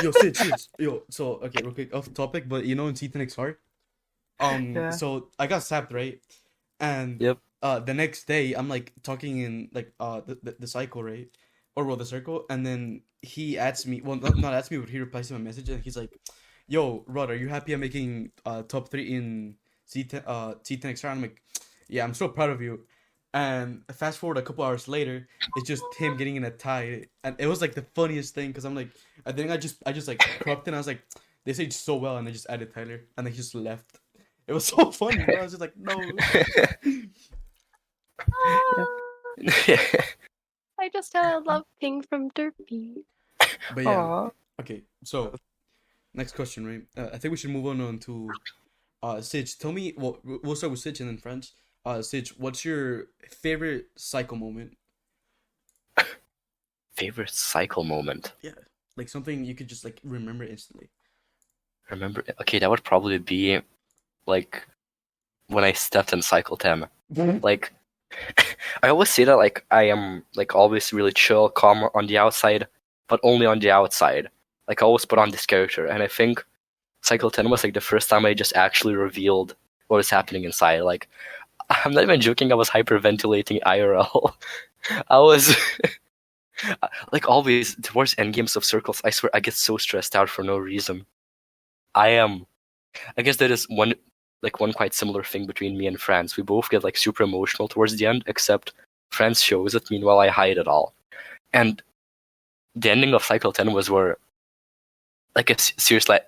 Yo, Sidge. Yo, so okay, real quick off topic, but in Sidenote, so I got sapped, right? And yep. The next day I'm like talking in like the cycle, right? Or well, the circle, and then he adds me. Well, not adds me, but he replies to my message, and he's like, "Yo, Rod, are you happy I'm making top 3 in C10 XR?" I'm like, "Yeah, I'm so proud of you." And fast forward a couple hours later, it's just him getting in a tie, and it was like the funniest thing because I'm like, I think I just like cropped it. And I was like, they saged so well, and they just added Tyler, and they just left. It was so funny, bro. I was just like, no. I just love Ping from Derpy. But yeah, okay. So next question, right? I think we should move on to Sidge. Tell me. Well, we'll start with Sidge and then friends. Sidge, what's your favorite cycle moment? Favorite cycle moment? Yeah, like something you could just like remember instantly. Remember? Okay, that would probably be like when I stepped in cycle 10. Like, I always say that like I am like always really chill, calm on the outside, but only on the outside. Like I always put on this character, and I think cycle 10 was like the first time I just actually revealed what was happening inside. Like, I'm not even joking. I was hyperventilating IRL. I was like always towards endgames of circles. I swear I get so stressed out for no reason. I guess there is one quite similar thing between me and France. We both get like super emotional towards the end, except France shows it. Meanwhile, I hide it all. And the ending of cycle 10 was where, like, it's seriously,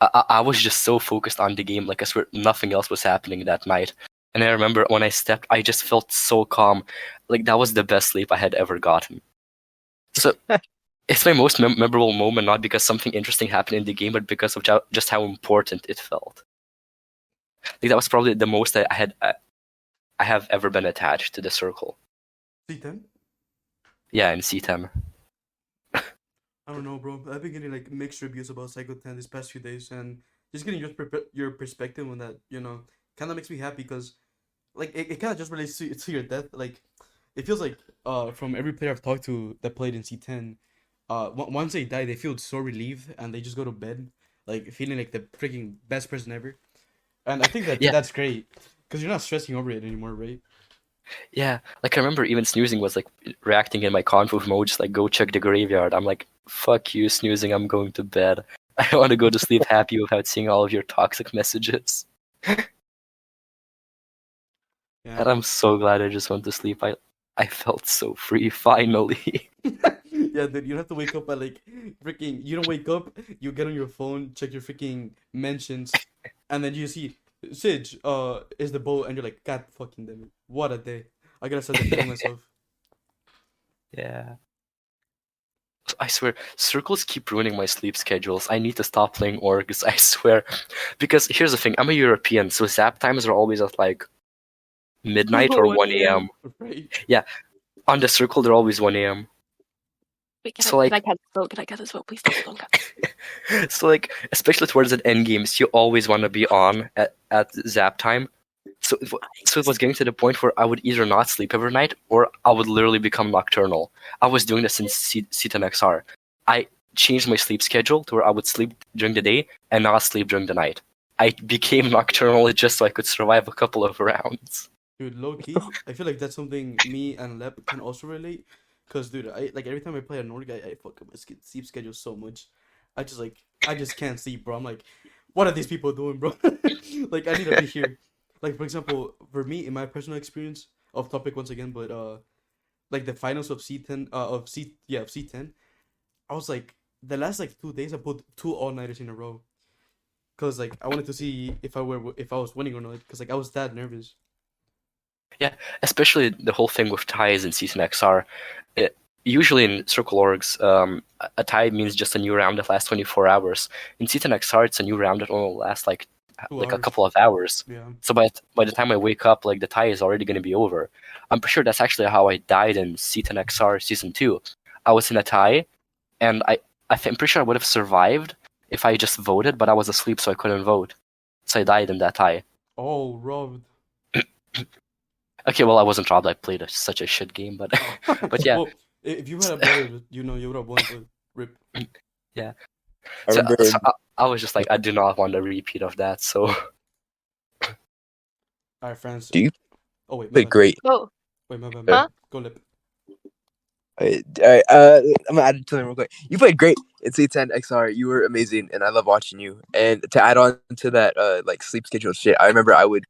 I was just so focused on the game. Like I swear nothing else was happening that night. And I remember when I stepped, I just felt so calm. Like that was the best sleep I had ever gotten. So it's my most memorable moment, not because something interesting happened in the game, but because of just how important it felt. Like that was probably the most I have ever been attached to the circle. C10? Yeah, in C10. I don't know, bro. I've been getting like mixed reviews about Cycle 10 these past few days, and just getting your perspective on that, kind of makes me happy because, like, it kind of just relates to your death. Like, it feels like from every player I've talked to that played in C10, once they die, they feel so relieved and they just go to bed, like feeling like the freaking best person ever. And I think that's great because you're not stressing over it anymore, right? Yeah, like I remember even snoozing was like reacting in my convo mode, just like go check the graveyard. I'm like, fuck you, snoozing, I'm going to bed. I want to go to sleep happy without seeing all of your toxic messages. Yeah. And I'm so glad I just went to sleep. I felt so free finally. Yeah, dude, you don't have to wake up at like freaking. You don't wake up. You get on your phone, check your freaking mentions, and then you see Sidge is the boat, and you're like, God fucking damn it, what a day! I gotta start defending myself. Yeah. I swear, circles keep ruining my sleep schedules. I need to stop playing orgs, I swear. Because here's the thing, I'm a European, so zap times are always at like midnight or 1 a.m. Right. Yeah. On the circle, they're always 1 a.m. Wait, can I get this vote? Can I get this vote? Please don't cut. So like, especially towards the end games, you always want to be on at zap time. So it was getting to the point where I would either not sleep every night or I would literally become nocturnal. I was doing this in C10XR. I changed my sleep schedule to where I would sleep during the day and not sleep during the night. I became nocturnal just so I could survive a couple of rounds. Dude, low key, I feel like that's something me and Lep can also relate. Cause dude, I like every time I play an org, I fuck up my sleep schedule so much. I just can't sleep, bro. I'm like, what are these people doing, bro? Like I need to be here. Like for example, for me, in my personal experience, off topic once again, but like the finals of C10, of C10, I was like the last like 2 days I put 2 all-nighters in a row, cause like I wanted to see if I was winning or not, cause like I was that nervous. Yeah, especially the whole thing with ties in Season XR. Usually in Circle Orgs, a tie means just a new round that lasts 24 hours. In Season XR, it's a new round that only lasts like a couple of hours. Yeah. So by the time I wake up, like the tie is already going to be over. I'm pretty sure that's actually how I died in C10XR Season 2. I was in a tie, and I'm pretty sure I would have survived if I just voted, but I was asleep so I couldn't vote. So I died in that tie. Oh, robbed. Okay, well I wasn't robbed. I played such a shit game, but but yeah. Well, if you had a better, you would have won. But rip. Yeah. I remember. So I was just like, I do not want a repeat of that. So. All right, friends. Do you? Oh wait, Play great. Oh. Wait, my bad. Huh? Go Lip. I'm gonna add it to them real quick. You played great in C10 XR. You were amazing, and I love watching you. And to add on to that, like sleep schedule shit, I remember I would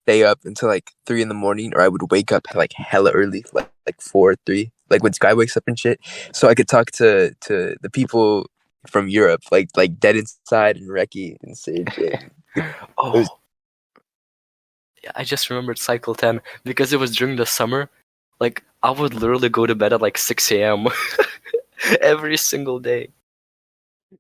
stay up until like 3 in the morning, or I would wake up like hella early, like 4 or 3, like when Sky wakes up and shit, so I could talk to the people from Europe, like Dead Inside and Reki and Sidge. And Oh, yeah, I just remembered Cycle 10 because it was during the summer. Like, I would literally go to bed at like 6 a.m. every single day.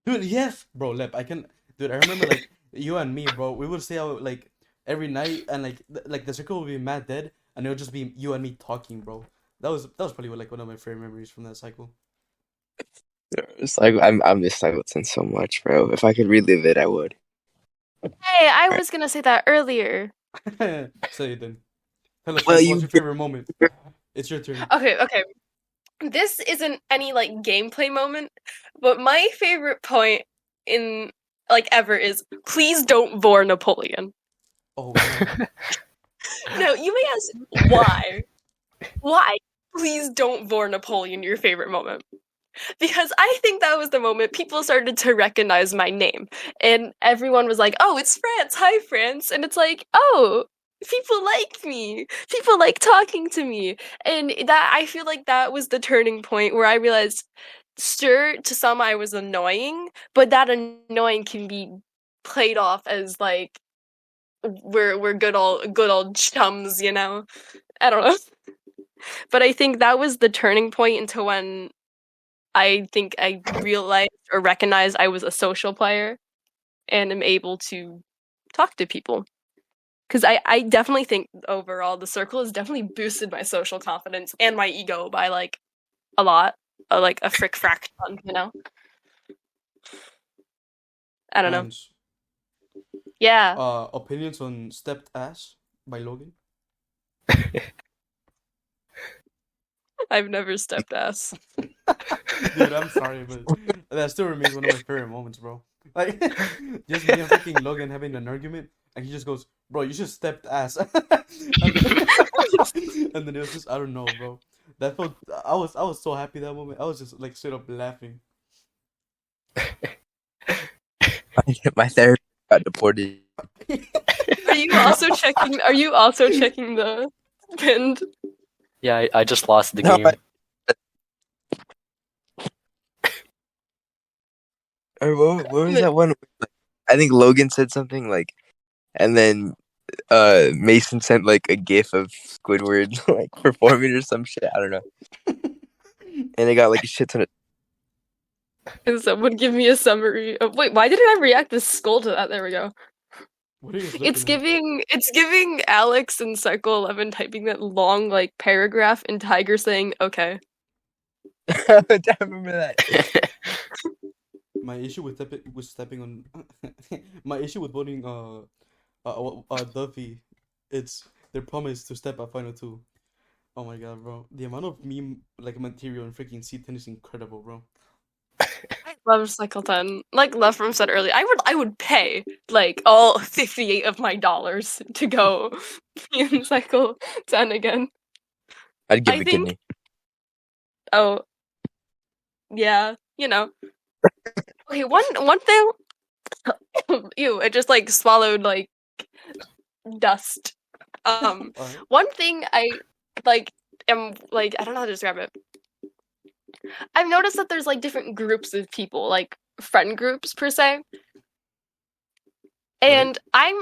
Dude, yes, bro, Lep, dude, I remember like you and me, bro. We would stay out like every night, and like the circle would be mad dead, and it would just be you and me talking, bro. That was probably like one of my favorite memories from that cycle. it's like I miss Cycle 10 so much, bro. If I could relive it, I would. Hey, I was gonna say that earlier. Say it then. Tell us, Well, what's you your favorite moment? It's your turn. Okay. This isn't any like gameplay moment, but my favorite point in like ever is please don't vor Napoleon. Oh no. Now you may ask why? Why? Please don't vor Napoleon your favorite moment. Because I think that was the moment people started to recognize my name. And everyone was like, oh, it's France. Hi, France. And it's like, oh, people like me. People like talking to me. And that I feel like that was the turning point where I realized, sure, to some I was annoying, but that annoying can be played off as like we're good old chums, you know? I don't know. But I think that was the turning point into when I think I realized or recognized I was a social player and am able to talk to people. Because I definitely think overall the circle has definitely boosted my social confidence and my ego by like a lot. Like a frick frack ton, you know? I don't know. And Yeah. opinions on Stepped Ass by Logan? I've never stepped ass. Dude, I'm sorry, but that still remains one of my favorite moments, bro. Like, just me and freaking Logan having an argument, and he just goes, "Bro, you just stepped ass," and then it was just, I don't know, bro. That felt, I was so happy that moment. I was just like straight up laughing. My therapist got deported. Are you also checking the pinned? Yeah, I just lost the No, game. Or what was that one? I think Logan said something like, and then Mason sent like a gif of Squidward like performing or some shit. I don't know. And they got like a shit ton of. And someone give me a summary of wait, why didn't I react this skull to that? There we go. What are you It's looking giving Alex in Cycle 11 typing that long like paragraph and Tiger saying okay. I remember that. My issue with stepping on my issue with voting Duffy, it's their promise to step at Final 2. Oh my god, bro. The amount of meme like material in freaking C10 is incredible, bro. I love Cycle 10. Like Leprum said earlier, I would pay like all 58 of my dollars to go in Cycle 10 again. I'd give I a think kidney. oh yeah, you know. Okay, one thing ew, it just like swallowed like dust. Alright. One thing I like am like I don't know how to describe it. I've noticed that there's like different groups of people, like friend groups per se. And I'm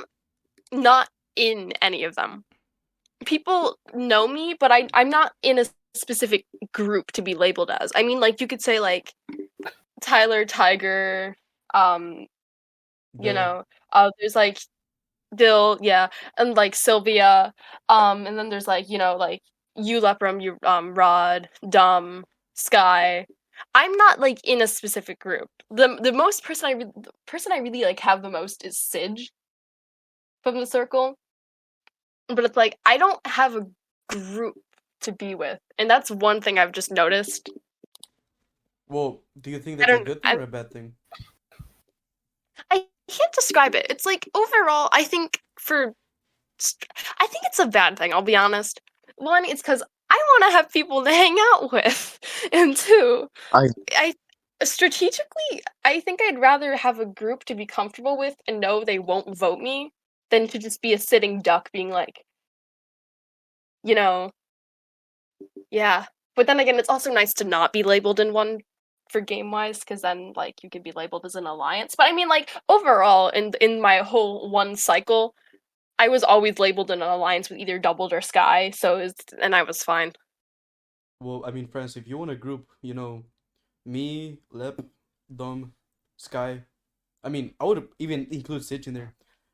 not in any of them. People know me, but I'm not in a specific group to be labeled as. I mean, like you could say like Tyler, Tiger, you Dill. know, there's like Dill, yeah, and like Sylvia, and then there's like, you know, like you Leprum, you Rod, Sky. I'm not like in a specific group. The most person I really like have the most is Sidge from the circle. But it's like I don't have a group to be with. And that's one thing I've just noticed. Well, do you think I that's a don't good thing or a bad thing? I can't describe it. It's like overall I think it's a bad thing, I'll be honest. One, it's cuz I want to have people to hang out with. And two, I strategically I think I'd rather have a group to be comfortable with and know they won't vote me than to just be a sitting duck being like, you know, yeah. But then again, it's also nice to not be labeled in one for game wise, because then like you could be labeled as an alliance. But I mean, like overall, in my whole one cycle, I was always labeled in an alliance with either doubled or sky. And I was fine. Well, I mean, friends, if you want a group, you know, me, Lep, Dom, Sky. I mean, I would even include Sidge in there.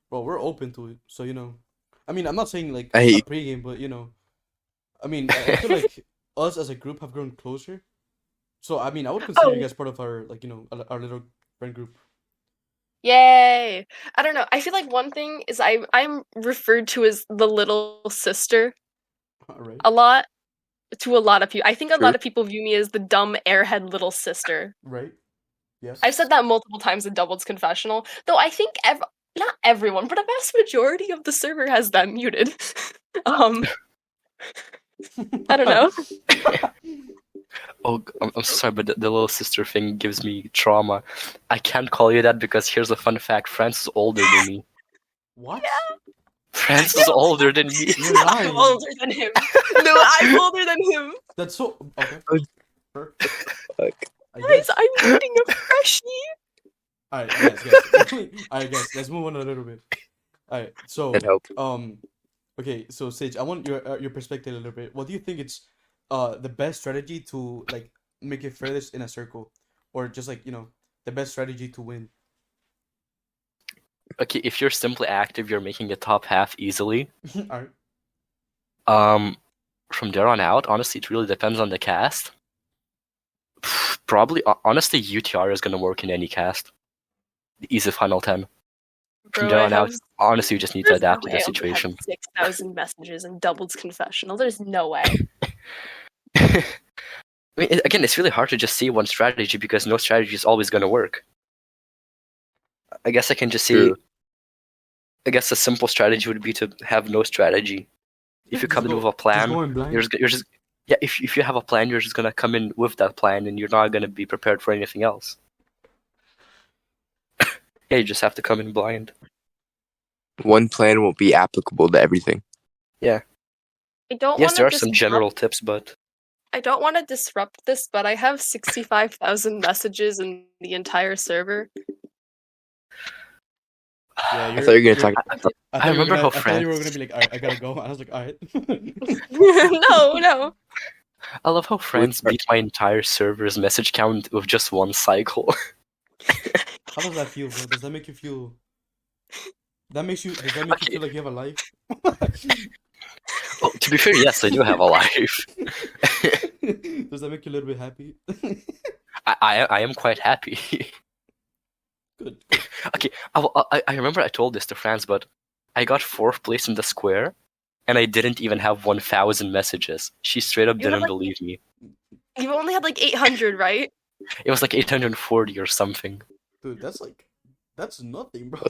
Bro, we're open to it. So, you know, I mean, I'm not saying like I a hate pregame, but you know, I mean, I feel like us as a group have grown closer. So, I mean, I would consider you guys part of our, like, you know, our little friend group. Yay! I don't know. I feel like one thing is I'm referred to as the little sister Right? a lot to a lot of people. I think a True. lot of people view me as the dumb airhead little sister. Right? Yes. I've said that multiple times in Doubled's confessional, though I think not everyone, but a vast majority of the server has that muted. I don't know. Oh, I'm sorry, but the little sister thing gives me trauma. I can't call you that because here's a fun fact: France is older than me. What? France is older than me. You're lying. I'm older than him. No, I'm older than him. That's so okay. Sure. Fuck. I Guys, guess. I'm eating a freshie. Alright, guys. Alright, guys. Let's move on a little bit. Alright, so That help. okay. So Sage, I want your perspective a little bit. What do you think it's the best strategy to like make it furthest in a circle, or just like you know the best strategy to win? Okay, if you're simply active, you're making the top half easily. Alright. From there on out, honestly, it really depends on the cast. Probably, honestly, UTR is gonna work in any cast. The easy final 10. From Bro, there I on out, have- honestly, you just need to There's no adapt to way the I only have situation. 6,000 messages in Doubled's confessional. There's no way. I mean, again, it's really hard to just say one strategy because no strategy is always going to work. I guess I can just say, True. I guess a simple strategy would be to have no strategy. If you come in with a plan, you're just yeah. If you have a plan, you're just gonna come in with that plan, and you're not gonna be prepared for anything else. Yeah, you just have to come in blind. One plan won't be applicable to everything. I don't Yes, want there are to some general tips, but I don't want to disrupt this, but I have 65,000 messages in the entire server. Yeah, I thought you were gonna talk. I remember how I thought you were France. gonna be like, alright, I gotta go. I was like, alright. No. I love how France beat my entire server's message count with just one cycle. How does that feel, bro? Does that make you feel? Does that make you feel like you have a life? Well, to be fair, yes, I do have a life. Does that make you a little bit happy? I am quite happy. Good. Okay, I remember I told this to France, but I got 4th place in the square, and I didn't even have 1,000 messages. She straight up You have, didn't like- believe me. You only had like 800, right? It was like 840 or something. Dude, that's nothing, bro.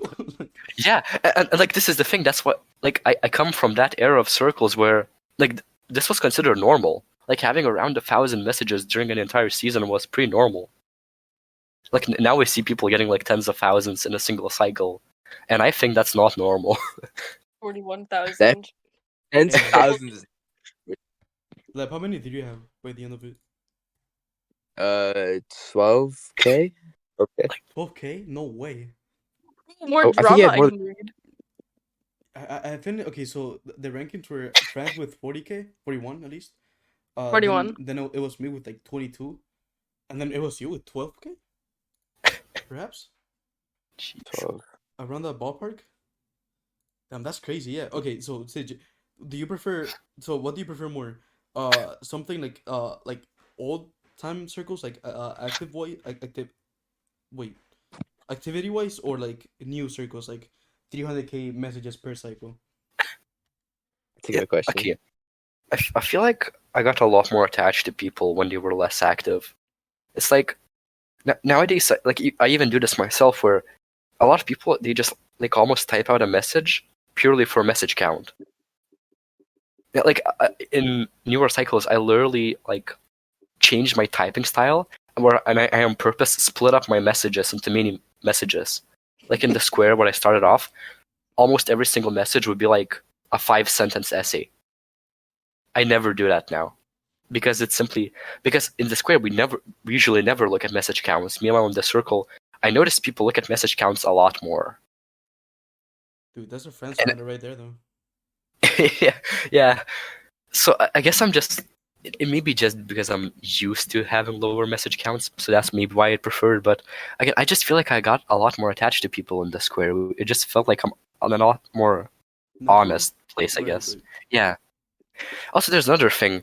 Yeah, and like this is the thing. That's what like I come from that era of circles where like this was considered normal. Like having around 1,000 messages during an entire season was pretty normal. Like now we see people getting like tens of thousands in a single cycle, and I think that's not normal. 41,000. Tens of thousands. Like, how many did you have by the end of it? 12K. Okay. 12K? No way. More Oh, I think drama you had I more can read. I think okay. So the rankings were France with 40K, 41 at least. 41. Then it was me with like 22, and then it was you with 12K. Perhaps 12. around that ballpark. Damn, that's crazy. Yeah. Okay. So Sidge, do you prefer? So what do you prefer more? Something like old time circles, like activity wise, or like new circles, like 300K messages per cycle. That's a good question. Okay, I feel like I got a lot more attached to people when they were less active. It's like nowadays, like I even do this myself, where a lot of people they just like almost type out a message purely for message count. Yeah, like in newer cycles, I literally like changed my typing style, and I on purpose split up my messages into mini messages. Like in the square where I started off, almost every single message would be like a 5-sentence essay. I never do that now. because it's simply because in the square we usually never look at message counts. Meanwhile, in the circle, I noticed people look at message counts a lot more. Dude, that's a friends And finder right there, though. yeah. So I guess I'm just. It may be just because I'm used to having lower message counts, so that's maybe why I preferred. But again, I just feel like I got a lot more attached to people in the square. It just felt like I'm on a lot more honest place, I guess. Right. Yeah. Also, there's another thing.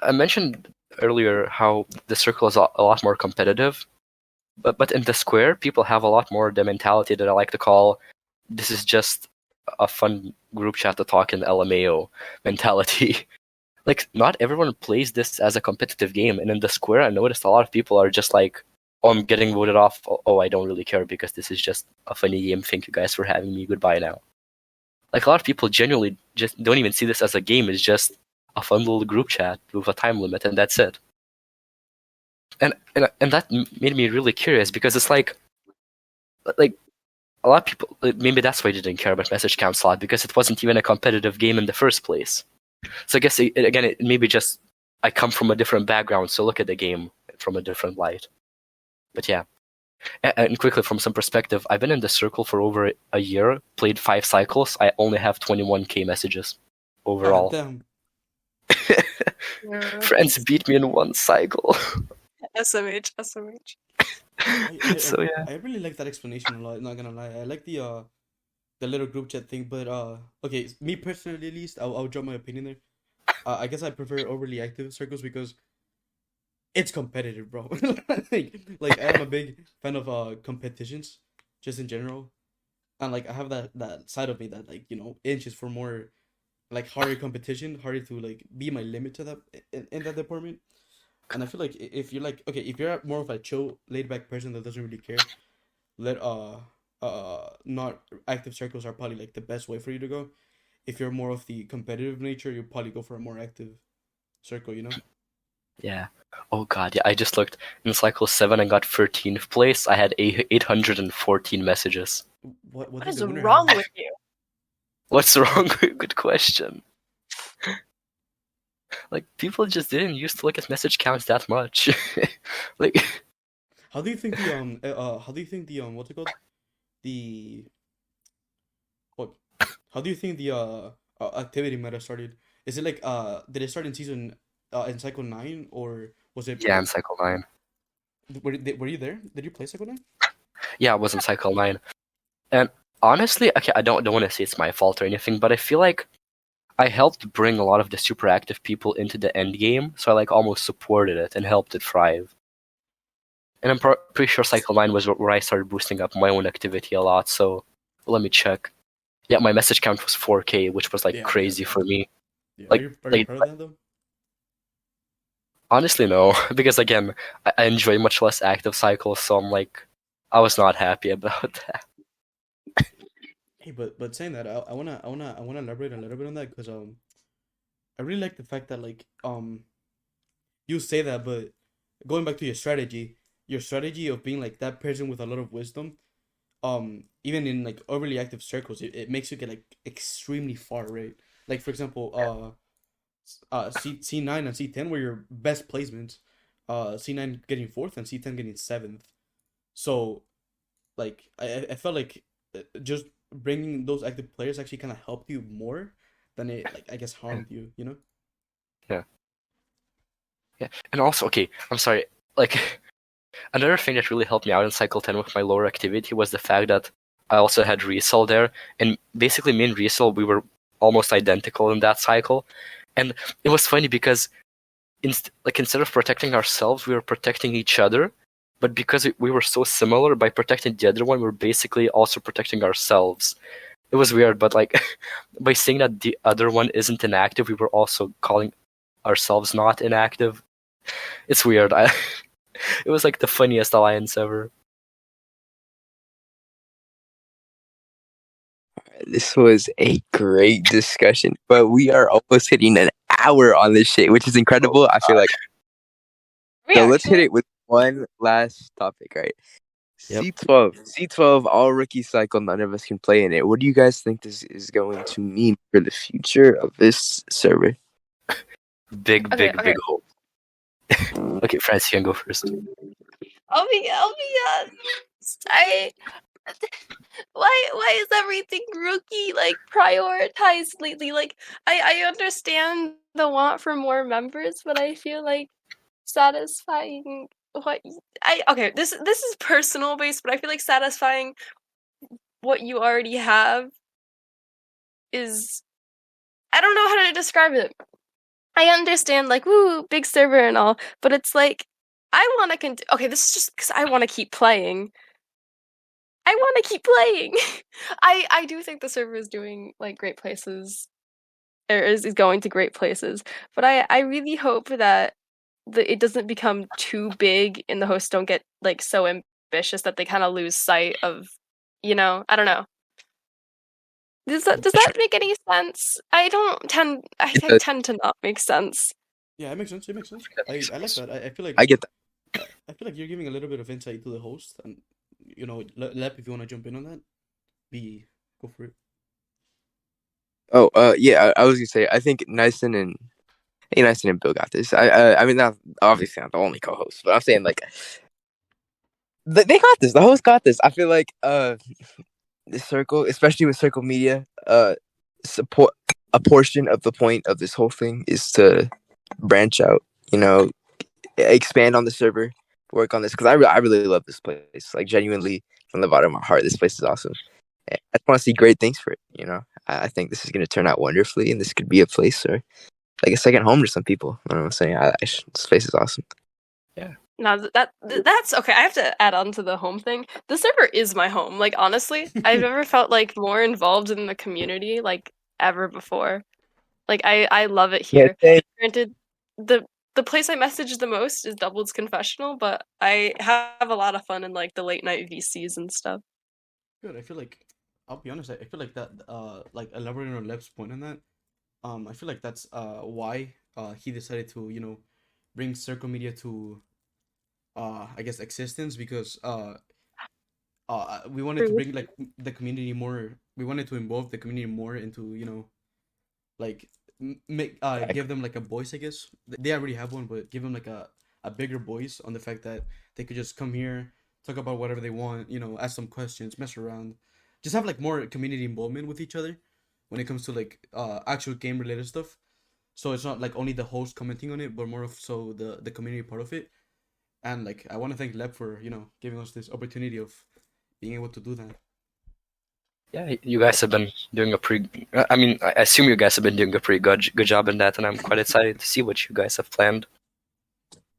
I mentioned earlier how the circle is a lot more competitive, but in the square, people have a lot more the mentality that I like to call this is just a fun group chat to talk in LMAO mentality. Like, not everyone plays this as a competitive game, and in the square, I noticed a lot of people are just like, oh, I'm getting voted off. Oh, I don't really care because this is just a funny game. Thank you guys for having me. Goodbye now. Like, a lot of people genuinely just don't even see this as a game. It's just a fun little group chat with a time limit, and that's it. And that made me really curious because it's like a lot of people, maybe that's why they didn't care about message counts a lot, because it wasn't even a competitive game in the first place. So I guess, again, it maybe just I come from a different background, so look at the game from a different light. But yeah. And quickly, from some perspective, I've been in the circle for over a year, played 5 cycles. I only have 21k messages overall. Damn. Friends beat me in 1 cycle. SMH. So yeah. I really like that explanation a lot, not gonna lie. I like the little group chat thing, but okay, me personally at least, I'll drop my opinion there. I guess I prefer overly active circles because it's competitive, bro. like I am a big fan of competitions, just in general, and like I have that side of me that, like, inches for more like harder competition, harder to like be my limit to that in that department. And I feel like if you're like, okay, if you're more of a chill, laid back person that doesn't really care, let not active circles are probably like the best way for you to go. If you're more of the competitive nature, you'll probably go for a more active circle, Yeah. Oh god, yeah, I just looked in cycle 7 and got 13th place. I had 814 messages. What is wrong with you? What's wrong? Good question. Like, people just didn't used to look at message counts that much. Like, how do you think the what's it called? How do you think the activity meta started? Is it like did it start in in cycle 9, or was it? Yeah, in cycle 9. Were you there? Did you play cycle 9? Yeah, it was in cycle 9. And honestly, okay, I don't want to say it's my fault or anything, but I feel like I helped bring a lot of the super active people into the end game, so I like almost supported it and helped it thrive. And I'm pretty sure cycle 9 was where I started boosting up my own activity a lot, so let me check. Yeah, my message count was 4k, which was like crazy for me. Yeah. Like, are you proud of that though? Honestly, no, because again, I enjoy much less active cycles, so I'm like, I was not happy about that. Hey, but saying that, I wanna elaborate a little bit on that, because I really like the fact that, like, you say that, but going back to your strategy of being like that person with a lot of wisdom, even in like overly active circles, it makes you get like extremely far, right? Like, for example, C9 and C10 were your best placements. C9 getting 4th and C10 getting 7th. So, like, I felt like just bringing those active players actually kind of helped you more than it, like, I guess, harmed you, Yeah. Yeah, and also, okay, I'm sorry, like, another thing that really helped me out in cycle 10 with my lower activity was the fact that I also had Resell there, and basically me and Resell, we were almost identical in that cycle, and it was funny because instead of protecting ourselves, we were protecting each other, but because we were so similar, by protecting the other one, we were basically also protecting ourselves. It was weird, but like, by saying that the other one isn't inactive, we were also calling ourselves not inactive. It's weird. It was like the funniest alliance ever. This was a great discussion, but we are almost hitting an hour on this shit, which is incredible. I feel like. So let's hit it with one last topic, right? Yep. C12, all rookie cycle, none of us can play in it. What do you guys think this is going to mean for the future of this server? Big Okay. hope. Okay, France, you can go first. I'll be I why is everything rookie like prioritized lately? Like I understand the want for more members, but I feel like satisfying okay, this is personal based, but I feel like satisfying what you already have is, I don't know how to describe it. I understand like woo, big server and all, but it's like I want to okay, this is just cuz I want to keep playing. I want to keep playing. I do think the server is doing like great places, or is going to great places, but I really hope that it doesn't become too big and the hosts don't get like so ambitious that they kind of lose sight of, I don't know. Does that make any sense? I It tend to not make sense. Yeah, it makes sense. It makes sense. I like that. I feel like I get that. I feel like you're giving a little bit of insight to the host, and Lep, if you want to jump in on that, go for it. Oh, yeah. I was gonna say I think Nyson and Bill got this. I mean, not obviously not the only co-host, but I'm saying like they got this. The host got this. I feel like the circle, especially with Circle Media, support a portion of the point of this whole thing is to branch out. Expand on the server, work on this because I really love this place. Like genuinely from the bottom of my heart, this place is awesome. I just want to see great things for it. I think this is going to turn out wonderfully, and this could be a place or like a second home to some people. You know what I'm saying? This place is awesome. Yeah. Now that's okay. I have to add on to the home thing. The server is my home. Like honestly, I've never felt like more involved in the community like ever before. Like I love it here. Yeah, Granted, the place I message the most is Doubled's Confessional, but I have a lot of fun in like the late night VCs and stuff. Good. I feel like I'll be honest. I feel like that. Like elaborating on Lep's point on that. I feel like that's why he decided to bring Circle Media to I guess existence, because we wanted to bring like the community more. We wanted to involve the community more into like make give them like a voice. I guess they already have one, but give them like a bigger voice on the fact that they could just come here, talk about whatever they want, ask some questions, mess around, just have like more community involvement with each other when it comes to like actual game related stuff. So it's not like only the host commenting on it, but more of so the community part of it. And like I want to thank Leb for giving us this opportunity of being able to do that. Yeah, you guys have been doing I mean, I assume you guys have been doing a pretty good job in that, and I'm quite excited to see what you guys have planned.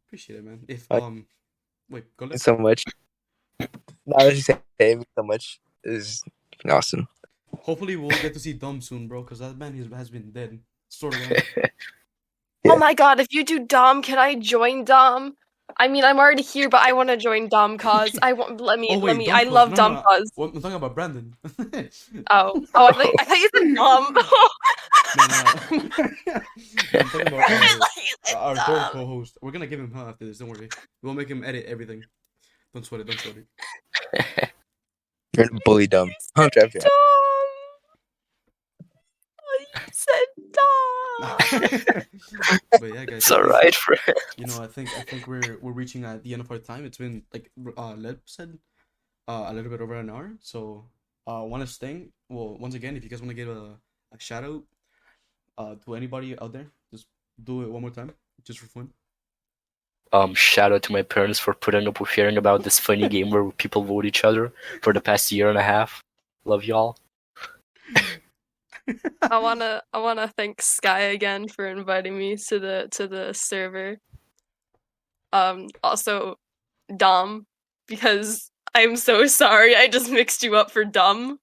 Appreciate it, man. If wait, go Thanks so much. No, I was just saying, thanks so much. It's awesome. Hopefully we'll get to see Dom soon, bro, because that man has been dead. Sort of. Yeah. Oh my god, if you do Dom, can I join Dom? I mean, I'm already here, but I want to join Dom cause I want. Let me. I love No, Dom cause. I'm talking about Brandon. Oh, I thought you said Dom. No. I'm talking about our third co-host. We're gonna give him hell after this. Don't worry. We'll make him edit everything. Don't sweat it. Don't sweat it. You're gonna bully dumb. I'm joking. Dom. You said Dom. But yeah, guys. It's alright, friend. I think we're reaching at the end of our time. It's been like Leb said, a little bit over an hour. So want to thank, well, once again, if you guys want to give a shout out to anybody out there, just do it one more time, just for fun. Shout out to my parents for putting up with hearing about this funny game where people vote each other for the past year and a half. Love y'all. I wanna thank Sky again for inviting me to the server. Also Dom, because I'm so sorry I just mixed you up for dumb.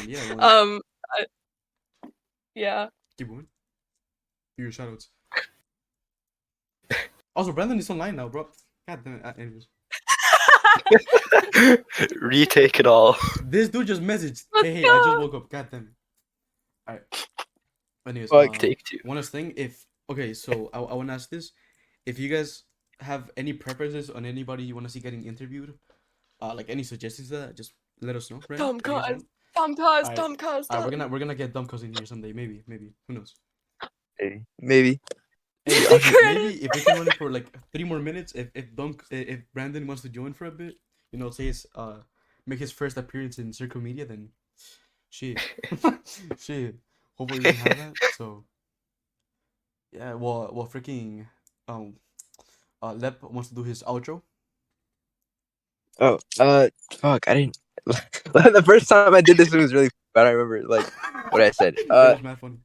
Yeah. Yeah. Keep going. Do your shoutouts. Also, Brandon is online now, bro. God damn it. Anyways. Retake it all. This dude just messaged. Hey, go. I just woke up. God damn it. Alright. Anyways, Take two. one last thing. So I want to ask this. If you guys have any preferences on anybody you want to see getting interviewed, like any suggestions to that, just let us know. Right? Dom Dumb cause, Alright. dumb cause. Alright, we're gonna get dumb cousin here someday. Maybe. Who knows? Maybe. Hey, Actually, maybe if we can run it for like 3 more minutes, if Brandon wants to join for a bit, say his make his first appearance in Circle Media, then shit, shit. Hopefully we can have that. So yeah, well, freaking Lep wants to do his outro. Oh, fuck! I didn't. The first time I did this, it was really bad. I remember like what I said. It was mad funny.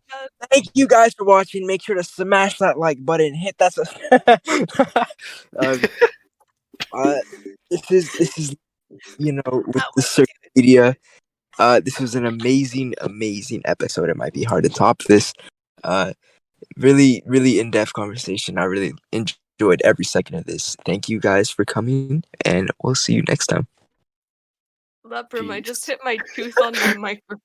Thank you guys for watching. Make sure to smash that like button. Hit that. This is with the Circle Media. This was an amazing episode. It might be hard to top this. Really in-depth conversation. I really enjoyed every second of this. Thank you guys for coming, and we'll see you next time. Leprum, I just hit my tooth on my microphone.